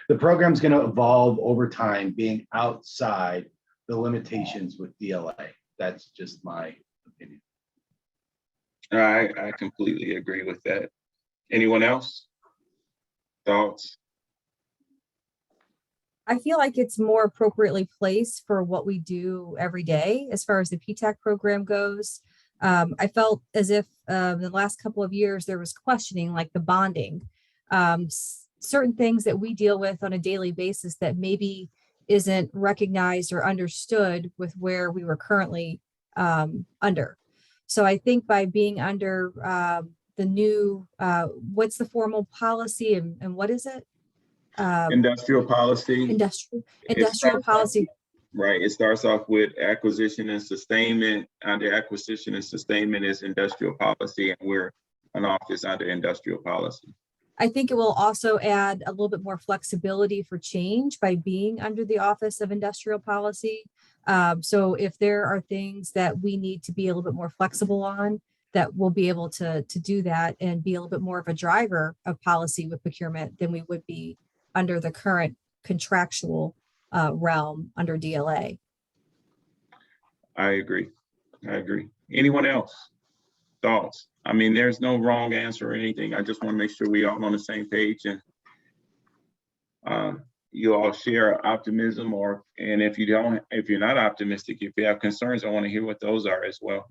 the program's going to evolve over time, being outside the limitations with DLA. That's just my opinion.
I completely agree with that. Anyone else? Thoughts?
I feel like it's more appropriately placed for what we do every day as far as the PTAC program goes. I felt as if the last couple of years there was questioning, like the bonding, certain things that we deal with on a daily basis that maybe isn't recognized or understood with where we were currently under. So I think by being under the new, what's the formal policy and what is it?
Industrial policy.
Industrial policy.
Right. It starts off with acquisition and sustainment. Under acquisition and sustainment is industrial policy, and we're an office under industrial policy.
I think it will also add a little bit more flexibility for change by being under the Office of Industrial Policy. So if there are things that we need to be a little bit more flexible on, that we'll be able to do that and be a little bit more of a driver of policy with procurement than we would be under the current contractual realm under DLA.
I agree. Anyone else? Thoughts? I mean, there's no wrong answer or anything. I just want to make sure we all on the same page, and you all share optimism, and if you're not optimistic, if you have concerns, I want to hear what those are as well.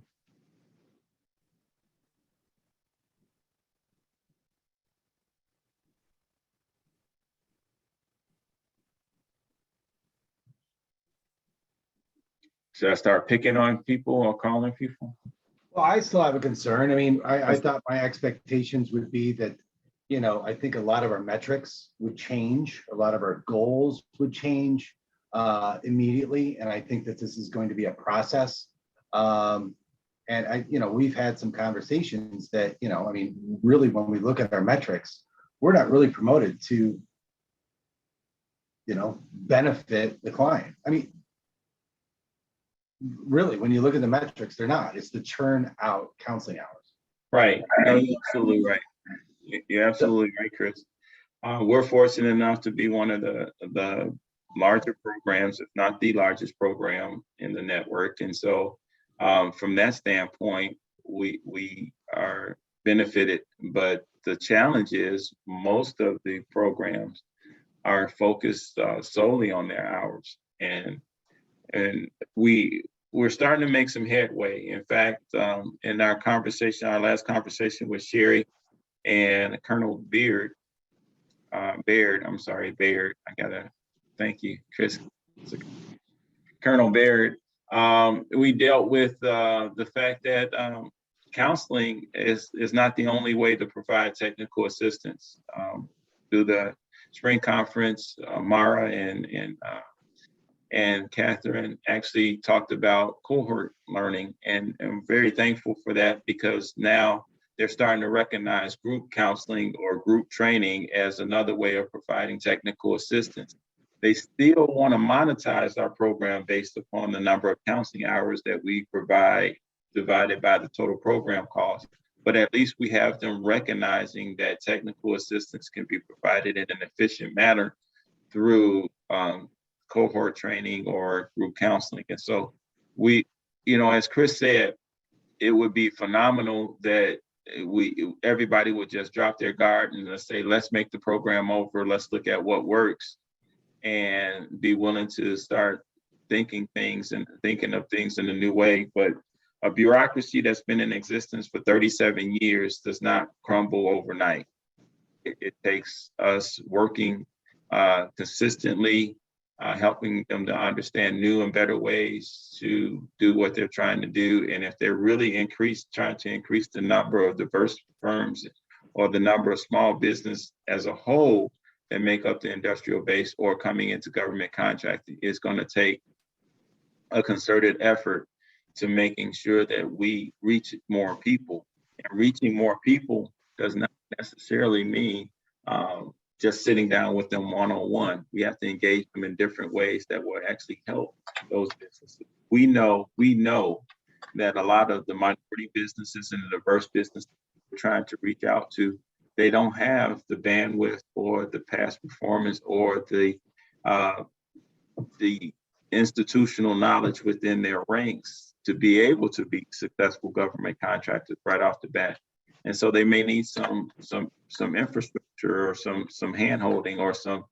Should I start picking on people or calling people?
Well, I still have a concern. I mean, I thought my expectations would be that, I think a lot of our metrics would change, a lot of our goals would change immediately. And I think that this is going to be a process. And we've had some conversations that, I mean, really, when we look at our metrics, we're not really promoted to, benefit the client. I mean, really, when you look at the metrics, they're not. It's the churn out counseling hours.
Right. No, you're absolutely right. You're absolutely right, Chris. We're fortunate enough to be one of the larger programs, if not the largest program in the network. And so from that standpoint, we are benefited. But the challenge is most of the programs are focused solely on their hours. And we're starting to make some headway. In fact, in our last conversation with Sherry and Colonel Baird, I gotta thank you, Chris. Colonel Baird, we dealt with the fact that counseling is not the only way to provide technical assistance. Through the spring conference, Mara and Catherine actually talked about cohort learning, and I'm very thankful for that, because now they're starting to recognize group counseling or group training as another way of providing technical assistance. They still want to monetize our program based upon the number of counseling hours that we provide divided by the total program cost. But at least we have them recognizing that technical assistance can be provided in an efficient manner through cohort training or group counseling. And so we, as Chris said, it would be phenomenal that everybody would just drop their guard and let's say, let's make the program over, let's look at what works, and be willing to start thinking of things in a new way. But a bureaucracy that's been in existence for 37 years does not crumble overnight. It takes us working consistently, helping them to understand new and better ways to do what they're trying to do. And if they're really trying to increase the number of diverse firms or the number of small business as a whole that make up the industrial base or coming into government contracting, it's going to take a concerted effort to making sure that we reach more people. And reaching more people does not necessarily mean just sitting down with them one-on-one. We have to engage them in different ways that will actually help those businesses. We know that a lot of the minority businesses and the diverse businesses we're trying to reach out to, they don't have the bandwidth or the past performance or the institutional knowledge within their ranks to be able to be successful government contractors right off the bat. And so they may need some infrastructure or some hand-holding or some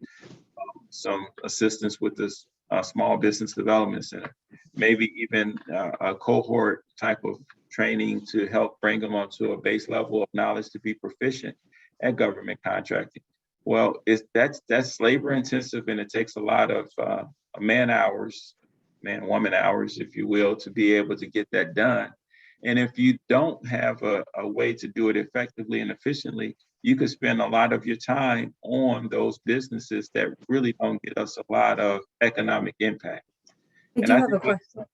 assistance with this small business development center, maybe even a cohort type of training to help bring them onto a base level of knowledge to be proficient at government contracting. Well, that's labor intensive, and it takes a lot of man-woman hours, if you will, to be able to get that done. And if you don't have a way to do it effectively and efficiently, you could spend a lot of your time on those businesses that really don't get us a lot of economic impact.
I do have a question.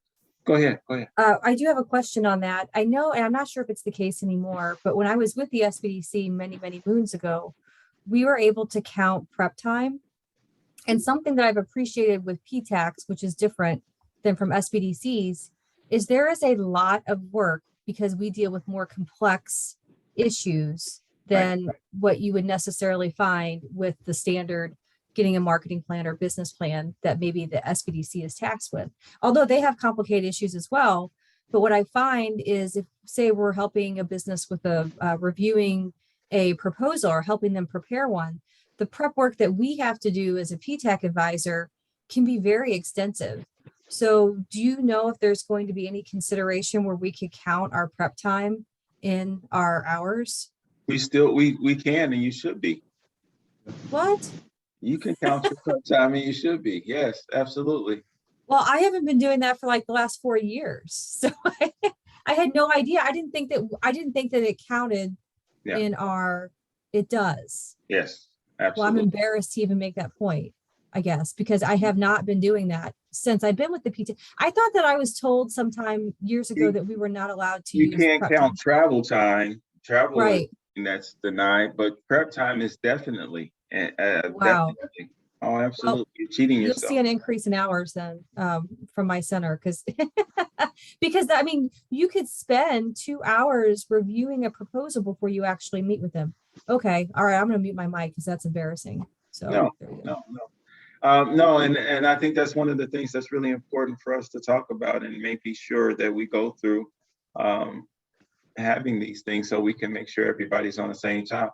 Go ahead.
I do have a question on that. I know, and I'm not sure if it's the case anymore, but when I was with the SBDC many, many moons ago, we were able to count prep time. And something that I've appreciated with PTACs, which is different than from SBDCs, is there is a lot of work because we deal with more complex issues than what you would necessarily find with the standard getting a marketing plan or business plan that maybe the SBDC is taxed with. Although they have complicated issues as well. But what I find is if, say, we're helping a business with reviewing a proposal or helping them prepare one, the prep work that we have to do as a PTAC advisor can be very extensive. So do you know if there's going to be any consideration where we could count our prep time in our hours?
We can, and you should be.
What?
You can count your prep time, and you should be. Yes, absolutely.
Well, I haven't been doing that for like the last 4 years. So I had no idea. I didn't think that it counted in our, it does.
Yes, absolutely.
Well, I'm embarrassed to even make that point, I guess, because I have not been doing that since I've been with the PT. I thought that I was told sometime years ago that we were not allowed to use.
You can't count travel time. Travel,
right?
And that's denied, but prep time is definitely.
Wow.
Definitely. Oh, absolutely.
Well,
you're cheating yourself.
You'll see an increase in hours then from my center because I mean, you could spend 2 hours reviewing a proposal before you actually meet with them. Okay. All right. I'm going to mute my mic because that's embarrassing. So
no. And I think that's one of the things that's really important for us to talk about and making sure that we go through having these things so we can make sure everybody's on the same time.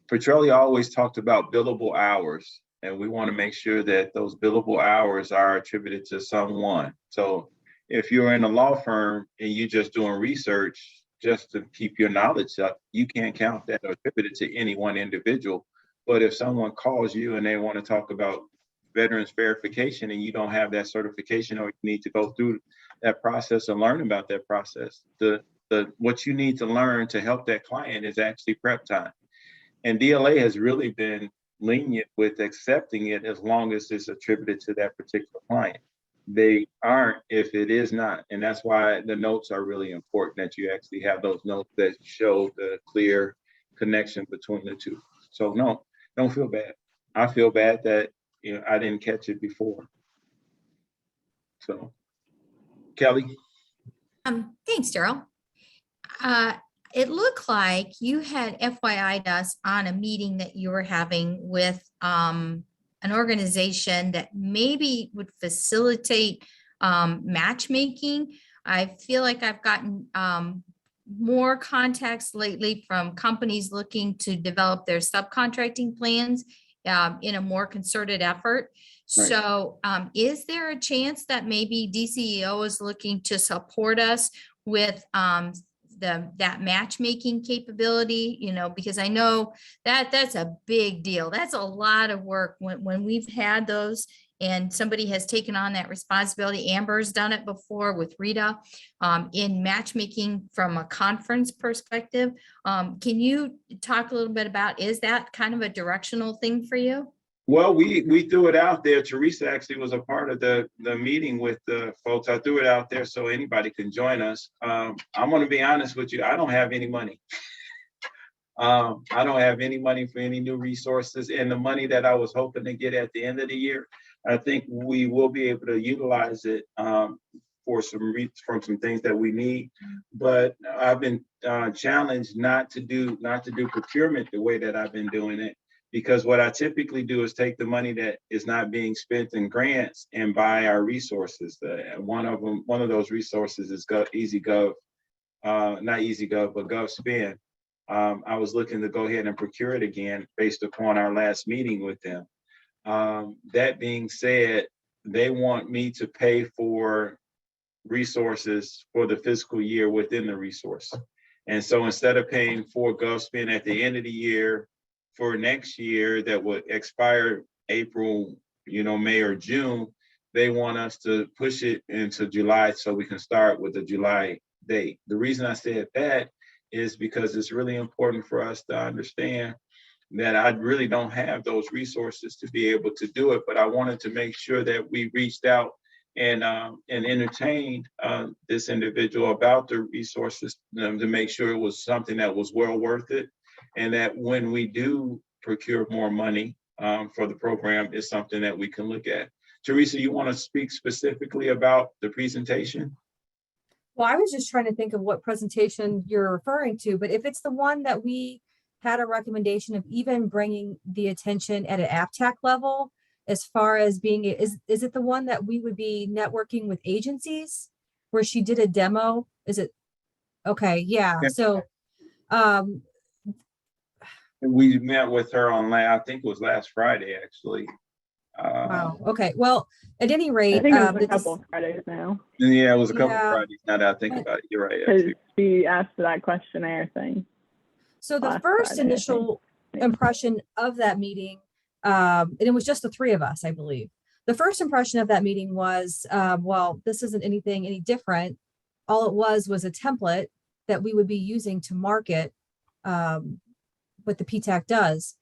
Petrolia always talked about billable hours, and we want to make sure that those billable hours are attributed to someone. So if you're in a law firm and you're just doing research just to keep your knowledge up, you can't count that or attribute it to any one individual. But if someone calls you and they want to talk about veterans verification and you don't have that certification or you need to go through that process and learn about that process, what you need to learn to help that client is actually prep time. And DLA has really been lenient with accepting it as long as it's attributed to that particular client. They aren't if it is not. And that's why the notes are really important, that you actually have those notes that show the clear connection between the two. So no, don't feel bad. I feel bad that you know, I didn't catch it before. So, Kelly?
Thanks, Daryl. It looked like you had FYI'd us on a meeting that you were having with an organization that maybe would facilitate matchmaking. I feel like I've gotten more contacts lately from companies looking to develop their subcontracting plans in a more concerted effort.
Right.
So is there a chance that maybe DCEO is looking to support us with that matchmaking capability, you know, because I know that that's a big deal. That's a lot of work when we've had those and somebody has taken on that responsibility. Amber's done it before with Rita in matchmaking from a conference perspective. Can you talk a little bit about, is that kind of a directional thing for you?
Well, we threw it out there. Teresa actually was a part of the meeting with the folks. I threw it out there so anybody can join us. I'm going to be honest with you. I don't have any money. I don't have any money for any new resources, and the money that I was hoping to get at the end of the year, I think we will be able to utilize it for from some things that we need. But I've been challenged not to do procurement the way that I've been doing it. Because what I typically do is take the money that is not being spent in grants and buy our resources. One of those resources is EasyGov, not EasyGov, but GovSpend. I was looking to go ahead and procure it again based upon our last meeting with them. That being said, they want me to pay for resources for the fiscal year within the resource. And so instead of paying for GovSpend at the end of the year, for next year that would expire April, May or June, they want us to push it into July so we can start with the July date. The reason I said that is because it's really important for us to understand that I really don't have those resources to be able to do it, but I wanted to make sure that we reached out and entertained this individual about the resources to make sure it was something that was well worth it. And that when we do procure more money for the program, it's something that we can look at. Teresa, you want to speak specifically about the presentation?
Well, I was just trying to think of what presentation you're referring to, but if it's the one that we had a recommendation of even bringing the attention at an APTAC level, as far as being, is it the one that we would be networking with agencies where she did a demo? Is it? Okay, yeah. So,
we met with her I think it was last Friday, actually.
Wow. Okay. Well, at any rate,
I think it was a couple of Fridays now.
Yeah, it was a couple of Fridays. Now that I think about it, you're right.
Because she asked for that questionnaire thing.
So the first
Friday,
initial impression of that meeting, and it was just the three of us, I believe. The first impression of that meeting was, well, this isn't anything any different. All it was a template that we would be using to market what the PTAC does.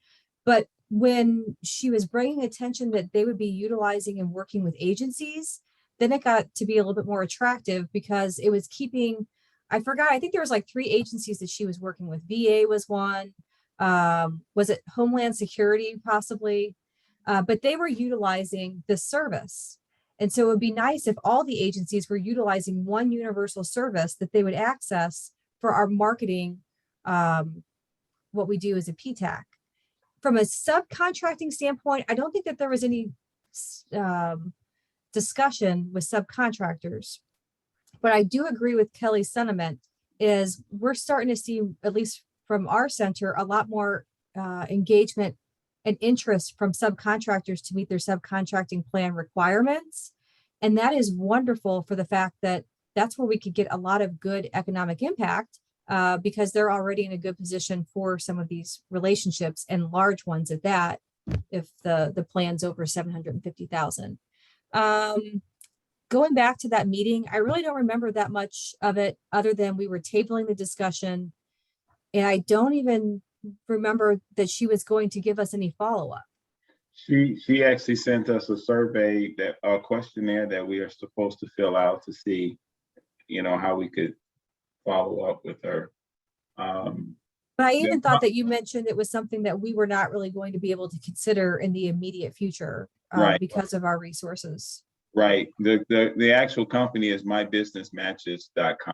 But when she was bringing attention that they would be utilizing and working with agencies, then it got to be a little bit more attractive because it was keeping, I forgot, I think there was like 3 agencies that she was working with. VA was one. Was it Homeland Security possibly? But they were utilizing this service. And so it would be nice if all the agencies were utilizing one universal service that they would access for our marketing, what we do as a PTAC. From a subcontracting standpoint, I don't think that there was any discussion with subcontractors, but I do agree with Kelly's sentiment is we're starting to see, at least from our center, a lot more engagement and interest from subcontractors to meet their subcontracting plan requirements. And that is wonderful for the fact that that's where we could get a lot of good economic impact because they're already in a good position for some of these relationships and large ones at that, if the plan's over 750,000. Going back to that meeting, I really don't remember that much of it other than we were tabling the discussion. And I don't even remember that she was going to give us any follow-up.
She actually sent us a survey, a questionnaire that we are supposed to fill out to see, how we could follow up with her.
But I even thought that you mentioned it was something that we were not really going to be able to consider in the immediate future.
Right.
because of our resources.
Right. The actual company is mybusinessmatches.com.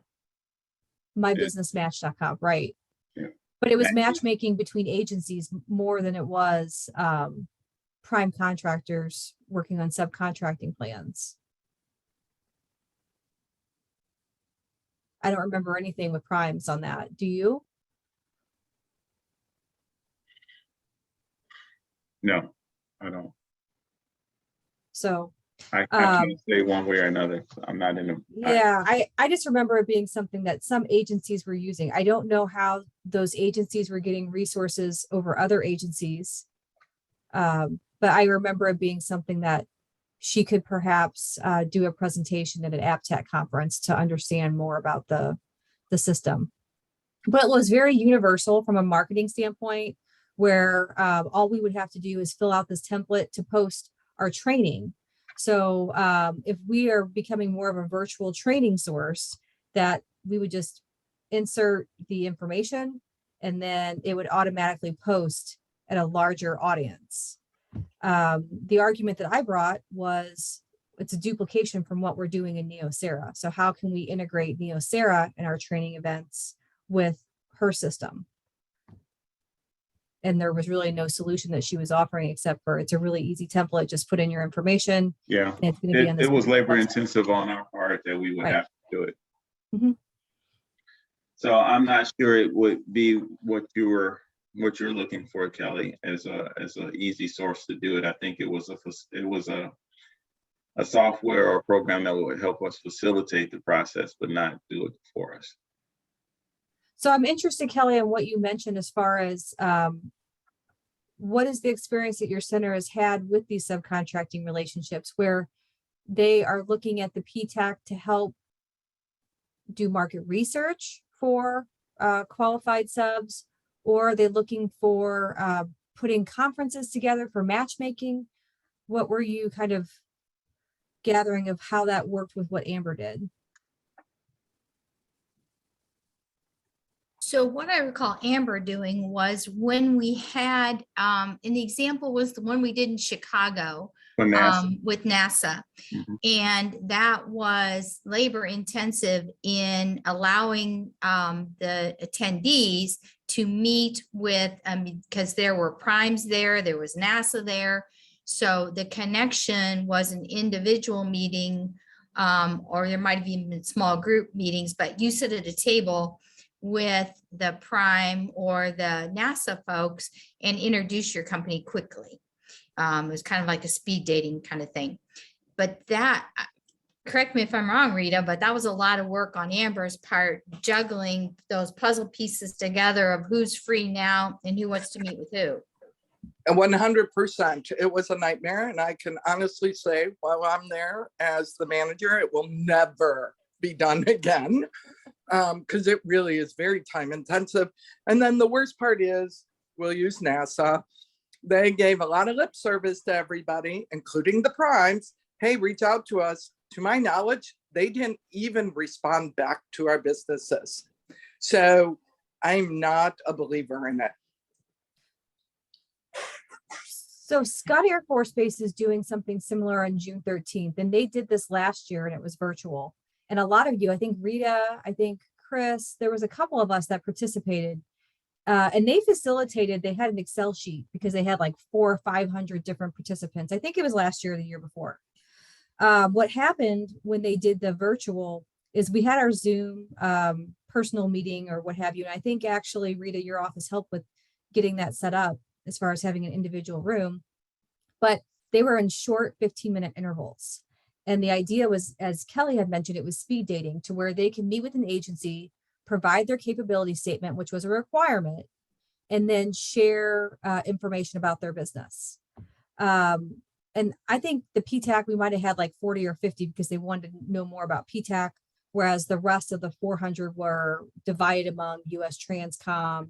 Mybusinessmatch.com, right.
Yeah.
But it was
Matches.
matchmaking between agencies more than it was prime contractors working on subcontracting plans. I don't remember anything with primes on that. Do you?
No, I don't.
So
I can't say one way or another. I'm not in a.
yeah, I just remember it being something that some agencies were using. I don't know how those agencies were getting resources over other agencies. But I remember it being something that she could perhaps do a presentation at an AppTech conference to understand more about the system. But it was very universal from a marketing standpoint, where all we would have to do is fill out this template to post our training. So if we are becoming more of a virtual training source, that we would just insert the information and then it would automatically post at a larger audience. The argument that I brought was it's a duplication from what we're doing in Neosera. So how can we integrate Neosera in our training events with her system? And there was really no solution that she was offering except for it's a really easy template. Just put in your information.
Yeah,
and it's going to be on this
it was labor
website.
intensive on our part that we would
Right.
have to do it.
Mhm.
So I'm not sure it would be what you're looking for, Kelly, as a easy source to do it. I think it was a software or program that would help us facilitate the process, but not do it for us.
So I'm interested, Kelly, in what you mentioned as far as what is the experience that your center has had with these subcontracting relationships where they are looking at the PTAC to help do market research for qualified subs, or are they looking for putting conferences together for matchmaking? What were you kind of gathering of how that worked with what Amber did?
So what I recall Amber doing was when we had, and the example was the one we did in Chicago
For NASA.
with NASA.
Mhm.
And that was labor intensive in allowing the attendees to meet with, because there were primes there was NASA there. So the connection was an individual meeting, or there might have even been small group meetings, but you sit at a table with the prime or the NASA folks and introduce your company quickly. It was kind of like a speed dating kind of thing. But that, correct me if I'm wrong, Rita, but that was a lot of work on Amber's part, juggling those puzzle pieces together of who's free now and who wants to meet with who.
And 100%, it was a nightmare. And I can honestly say, while I'm there as the manager, it will never be done again, because it really is very time intensive. And then the worst part is, we'll use NASA. They gave a lot of lip service to everybody, including the primes. Hey, reach out to us. To my knowledge, they didn't even respond back to our businesses. So I'm not a believer in it.
So Scott Air Force Base is doing something similar on June 13th, and they did this last year and it was virtual. And a lot of you, I think Rita, I think Chris, there was a couple of us that participated. And they facilitated, they had an Excel sheet because they had like 400 or 500 different participants. I think it was last year or the year before. What happened when they did the virtual is we had our Zoom personal meeting or what have you. And I think actually, Rita, your office helped with getting that set up as far as having an individual room. But they were in short 15-minute intervals. And the idea was, as Kelly had mentioned, it was speed dating to where they can meet with an agency, provide their capability statement, which was a requirement, and then share information about their business. And I think the PTAC, we might have had like 40 or 50 because they wanted to know more about PTAC, whereas the rest of the 400 were divided among US Transcom,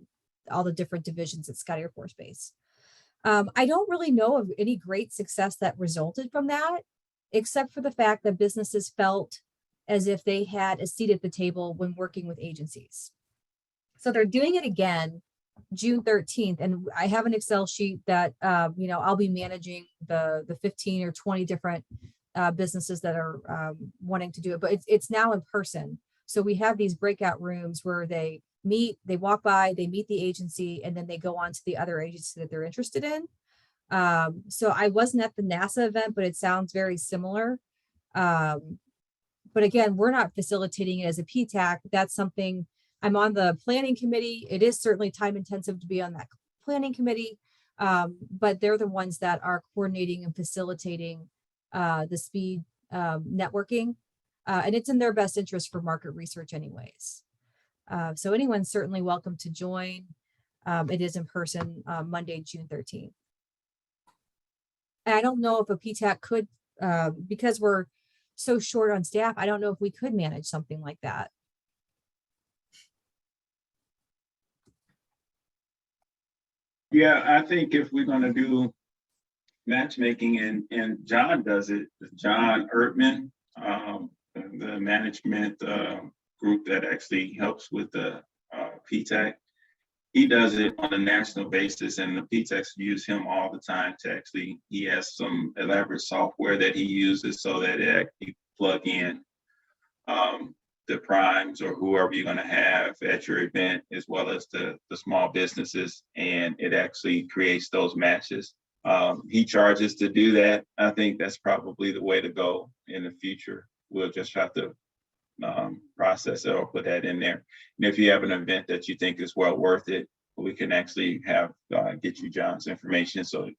all the different divisions at Scott Air Force Base. I don't really know of any great success that resulted from that, except for the fact that businesses felt as if they had a seat at the table when working with agencies. So they're doing it again June 13th, and I have an Excel sheet that, I'll be managing the 15 or 20 different businesses that are wanting to do it, but it's now in person. So we have these breakout rooms where they meet, they walk by, they meet the agency, and then they go on to the other agency that they're interested in. So I wasn't at the NASA event, but it sounds very similar. But again, we're not facilitating it as a PTAC. That's something, I'm on the planning committee. It is certainly time intensive to be on that planning committee. But they're the ones that are coordinating and facilitating the speed networking. And it's in their best interest for market research anyways. So anyone's certainly welcome to join. It is in person, Monday, June 13th. And I don't know if a PTAC could, because we're so short on staff, I don't know if we could manage something like that.
Yeah, I think if we're gonna do matchmaking, and John does it, John Ertman, the management group that actually helps with the PTAC, he does it on a national basis, and the PTACs use him all the time to actually, he has some elaborate software that he uses so that it actually plug in the primes or whoever you're gonna have at your event, as well as the small businesses, and it actually creates those matches. He charges to do that. I think that's probably the way to go in the future. We'll just have to process it or put that in there. And if you have an event that you think is well worth it, we can actually have get you John's information so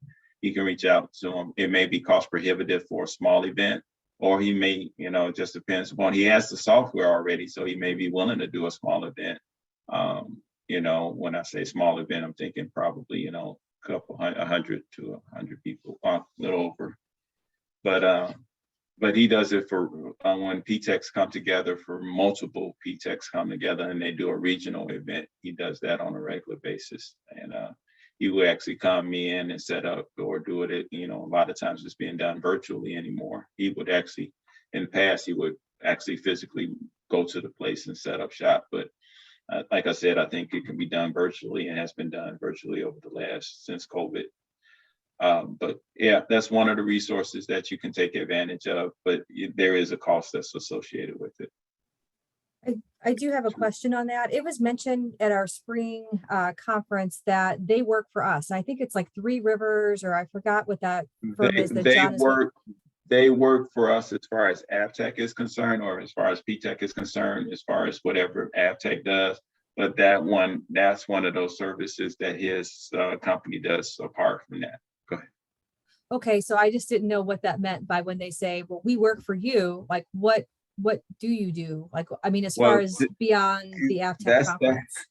you can reach out to him. It may be cost prohibitive for a small event, or he may, it just depends upon, he has the software already, so he may be willing to do a small event. When I say small event, I'm thinking probably, a couple 100 to 100 people, a little over. But he does it for when PTACs come together, for multiple PTACs come together and they do a regional event. He does that on a regular basis. And he will actually come in and set up or do it. A lot of times it's being done virtually anymore. He would actually, in the past, he would actually physically go to the place and set up shop. But like I said, I think it can be done virtually and has been done virtually over the since COVID. But yeah, that's one of the resources that you can take advantage of, but there is a cost that's associated with it.
I do have a question on that. It was mentioned at our spring conference that they work for us. I think it's like Three Rivers, or I forgot what that firm is.
They work for us as far as ABTEC is concerned, or as far as PTAC is concerned, as far as whatever ABTEC does. But that's one of those services that his company does apart from that. Go ahead.
Okay, so I just didn't know what that meant by when they say, well, we work for you, like what do you do? Like, I mean, as far as beyond the ABTEC conference.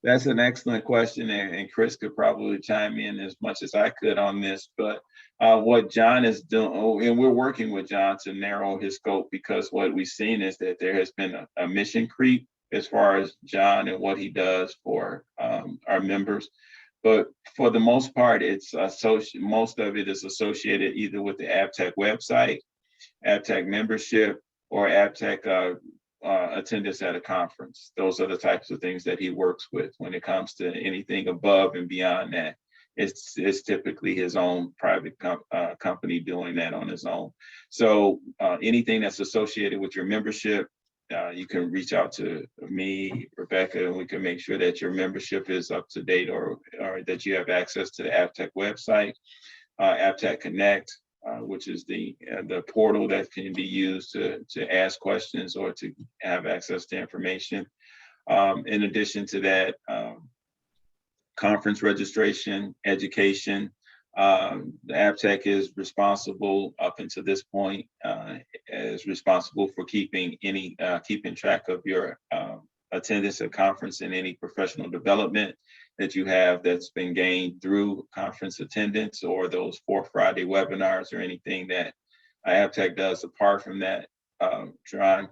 That's an excellent question, and Chris could probably chime in as much as I could on this, but what John is doing, and we're working with John to narrow his scope, because what we've seen is that there has been a mission creep as far as John and what he does for our members. But for the most part, most of it is associated either with the ABTEC website, ABTEC membership, or ABTEC attendance at a conference. Those are the types of things that he works with. When it comes to anything above and beyond that, it's typically his own private company doing that on his own. So anything that's associated with your membership, you can reach out to me, Rebecca, and we can make sure that your membership is up to date, or that you have access to the ABTEC website, ABTEC Connect, which is the portal that can be used to ask questions or to have access to information. In addition to that, conference registration, education. The ABTEC is responsible up until this point, is responsible for keeping track of your attendance at conference and any professional development that you have that's been gained through conference attendance, or those 4 Friday webinars, or anything that ABTEC does apart from that. John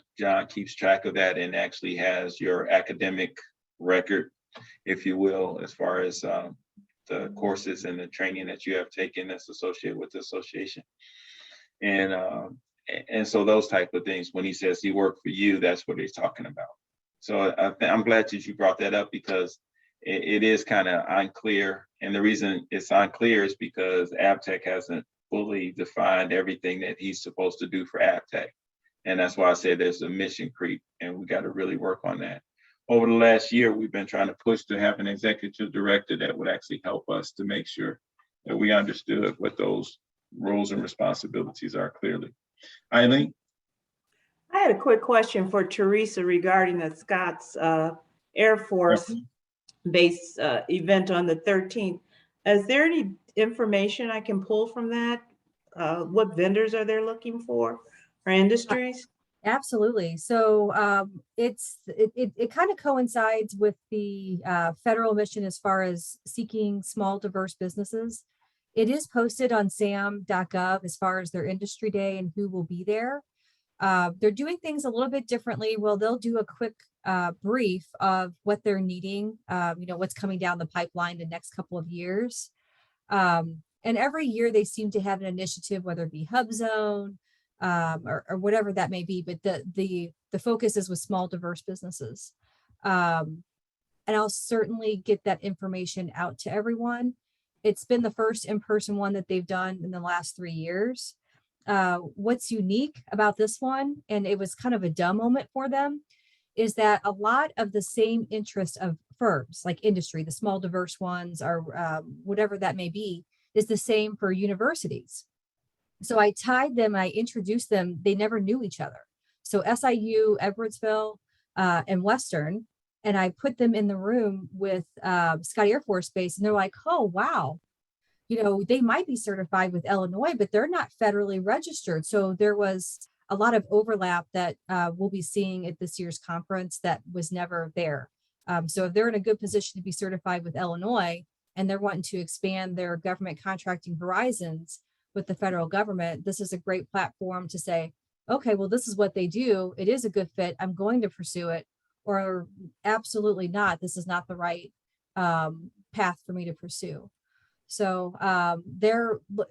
keeps track of that and actually has your academic record, if you will, as far as the courses and the training that you have taken that's associated with the association. And so those type of things, when he says he worked for you, that's what he's talking about. So I'm glad that you brought that up, because it is kind of unclear. And the reason it's unclear is because ABTEC hasn't fully defined everything that he's supposed to do for ABTEC. And that's why I said there's a mission creep, and we got to really work on that. Over the last year, we've been trying to push to have an executive director that would actually help us to make sure that we understood what those roles and responsibilities are clearly. Eileen?
I had a quick question for Teresa regarding the Scotts Air Force Base event on the 13th. Is there any information I can pull from that? What vendors are they looking for or industries?
Absolutely. So it kind of coincides with the federal mission as far as seeking small, diverse businesses. It is posted on sam.gov as far as their industry day and who will be there. They're doing things a little bit differently. Well, they'll do a quick brief of what they're needing, what's coming down the pipeline the next couple of years. And every year they seem to have an initiative, whether it be Hub Zone, or whatever that may be, but the focus is with small, diverse businesses. And I'll certainly get that information out to everyone. It's been the first in-person one that they've done in the last 3 years. What's unique about this one, and it was kind of a dumb moment for them, is that a lot of the same interest of firms like industry, the small, diverse ones, or whatever that may be, is the same for universities. So I tied them, I introduced them, they never knew each other. So SIU, Edwardsville, and Western, and I put them in the room with Scott Air Force Base, and they're like, oh, wow. They might be certified with Illinois, but they're not federally registered. So there was a lot of overlap that we'll be seeing at this year's conference that was never there. So if they're in a good position to be certified with Illinois, and they're wanting to expand their government contracting horizons with the federal government, this is a great platform to say, okay, well, this is what they do. It is a good fit. I'm going to pursue it, or absolutely not. This is not the right path for me to pursue. So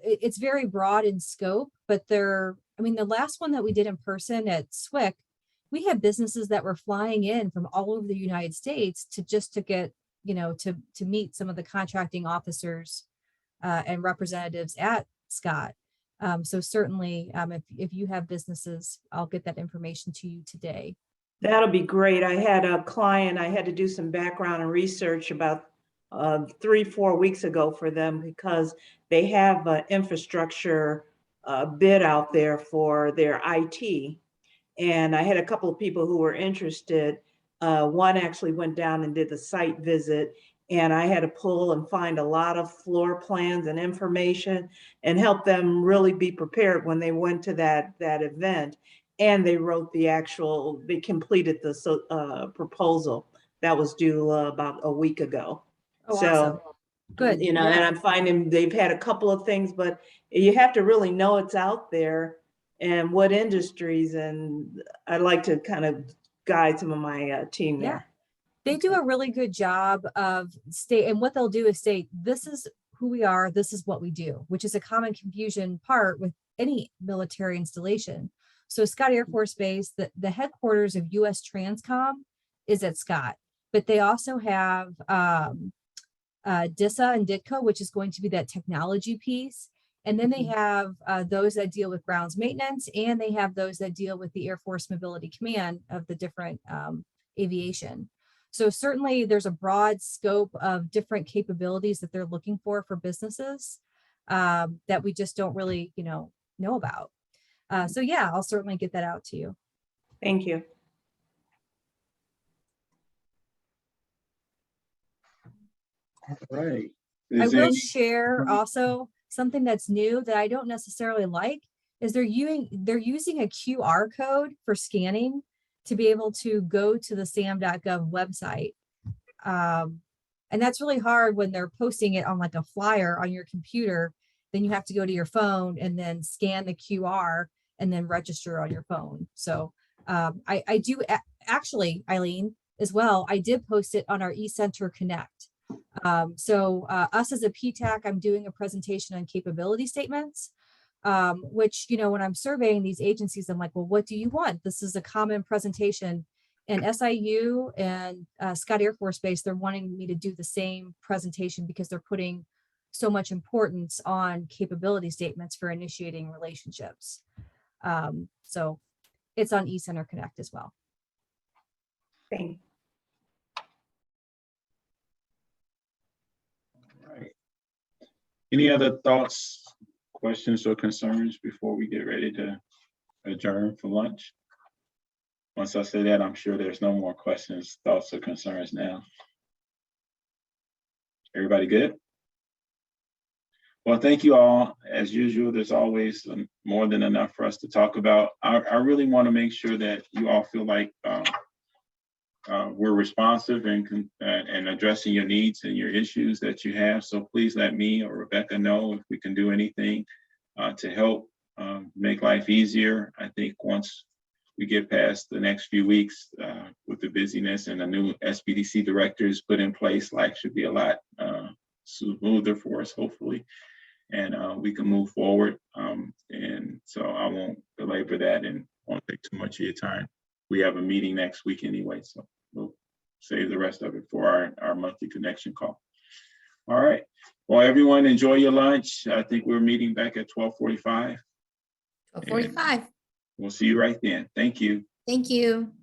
it's very broad in scope, but the last one that we did in person at SWIC, we had businesses that were flying in from all over the United States to get, to meet some of the contracting officers and representatives at Scott. So certainly, if you have businesses, I'll get that information to you today.
That'll be great. I had a client, I had to do some background and research about 3-4 weeks ago for them, because they have an infrastructure bid out there for their IT. And I had a couple of people who were interested. One actually went down and did the site visit, and I had to pull and find a lot of floor plans and information and help them really be prepared when they went to that event. And they wrote they completed the proposal that was due about a week ago.
Oh,
So
awesome. Good.
And I'm finding they've had a couple of things, but you have to really know it's out there and what industries. And I'd like to kind of guide some of my team there.
They do a really good job of and what they'll do is say, this is who we are, this is what we do, which is a common confusion part with any military installation. So Scott Air Force Base, the headquarters of US Transcom is at Scott, but they also have DISA and DITCO, which is going to be that technology piece. And then they have those that deal with grounds maintenance, and they have those that deal with the Air Force Mobility Command of the different aviation. So certainly there's a broad scope of different capabilities that they're looking for businesses that we just don't really, know about. So yeah, I'll certainly get that out to you.
Thank you.
All right.
I will share also something that's new that I don't necessarily like is they're using a QR code for scanning to be able to go to the sam.gov website. And that's really hard when they're posting it on like a flyer on your computer. Then you have to go to your phone and then scan the QR and then register on your phone. So I do actually, Eileen, as well, I did post it on our eCenter Connect. So us as a PTAC, I'm doing a presentation on capability statements, which, when I'm surveying these agencies, I'm like, well, what do you want? This is a common presentation And SIU and Scott Air Force Base, they're wanting me to do the same presentation because they're putting so much importance on capability statements for initiating relationships. So it's on eCenter Connect as well.
Thank
Right. Any other thoughts, questions, or concerns before we get ready to adjourn for lunch? Once I say that, I'm sure there's no more questions, thoughts, or concerns now. Everybody good? Well, thank you all. As usual, there's always more than enough for us to talk about. I really want to make sure that you all feel like we're responsive and addressing your needs and your issues that you have. So please let me or Rebecca know if we can do anything to help make life easier. I think once we get past the next few weeks with the busyness and the new SBDC directors put in place, life should be a lot smoother for us, hopefully. And we can move forward. And so I won't belabor that and won't take too much of your time. We have a meeting next week anyway, so we'll save the rest of it for our monthly connection call. All right. Well, everyone, enjoy your lunch. I think we're meeting back at 12:45.
12:45.
We'll see you right then. Thank you.
Thank you.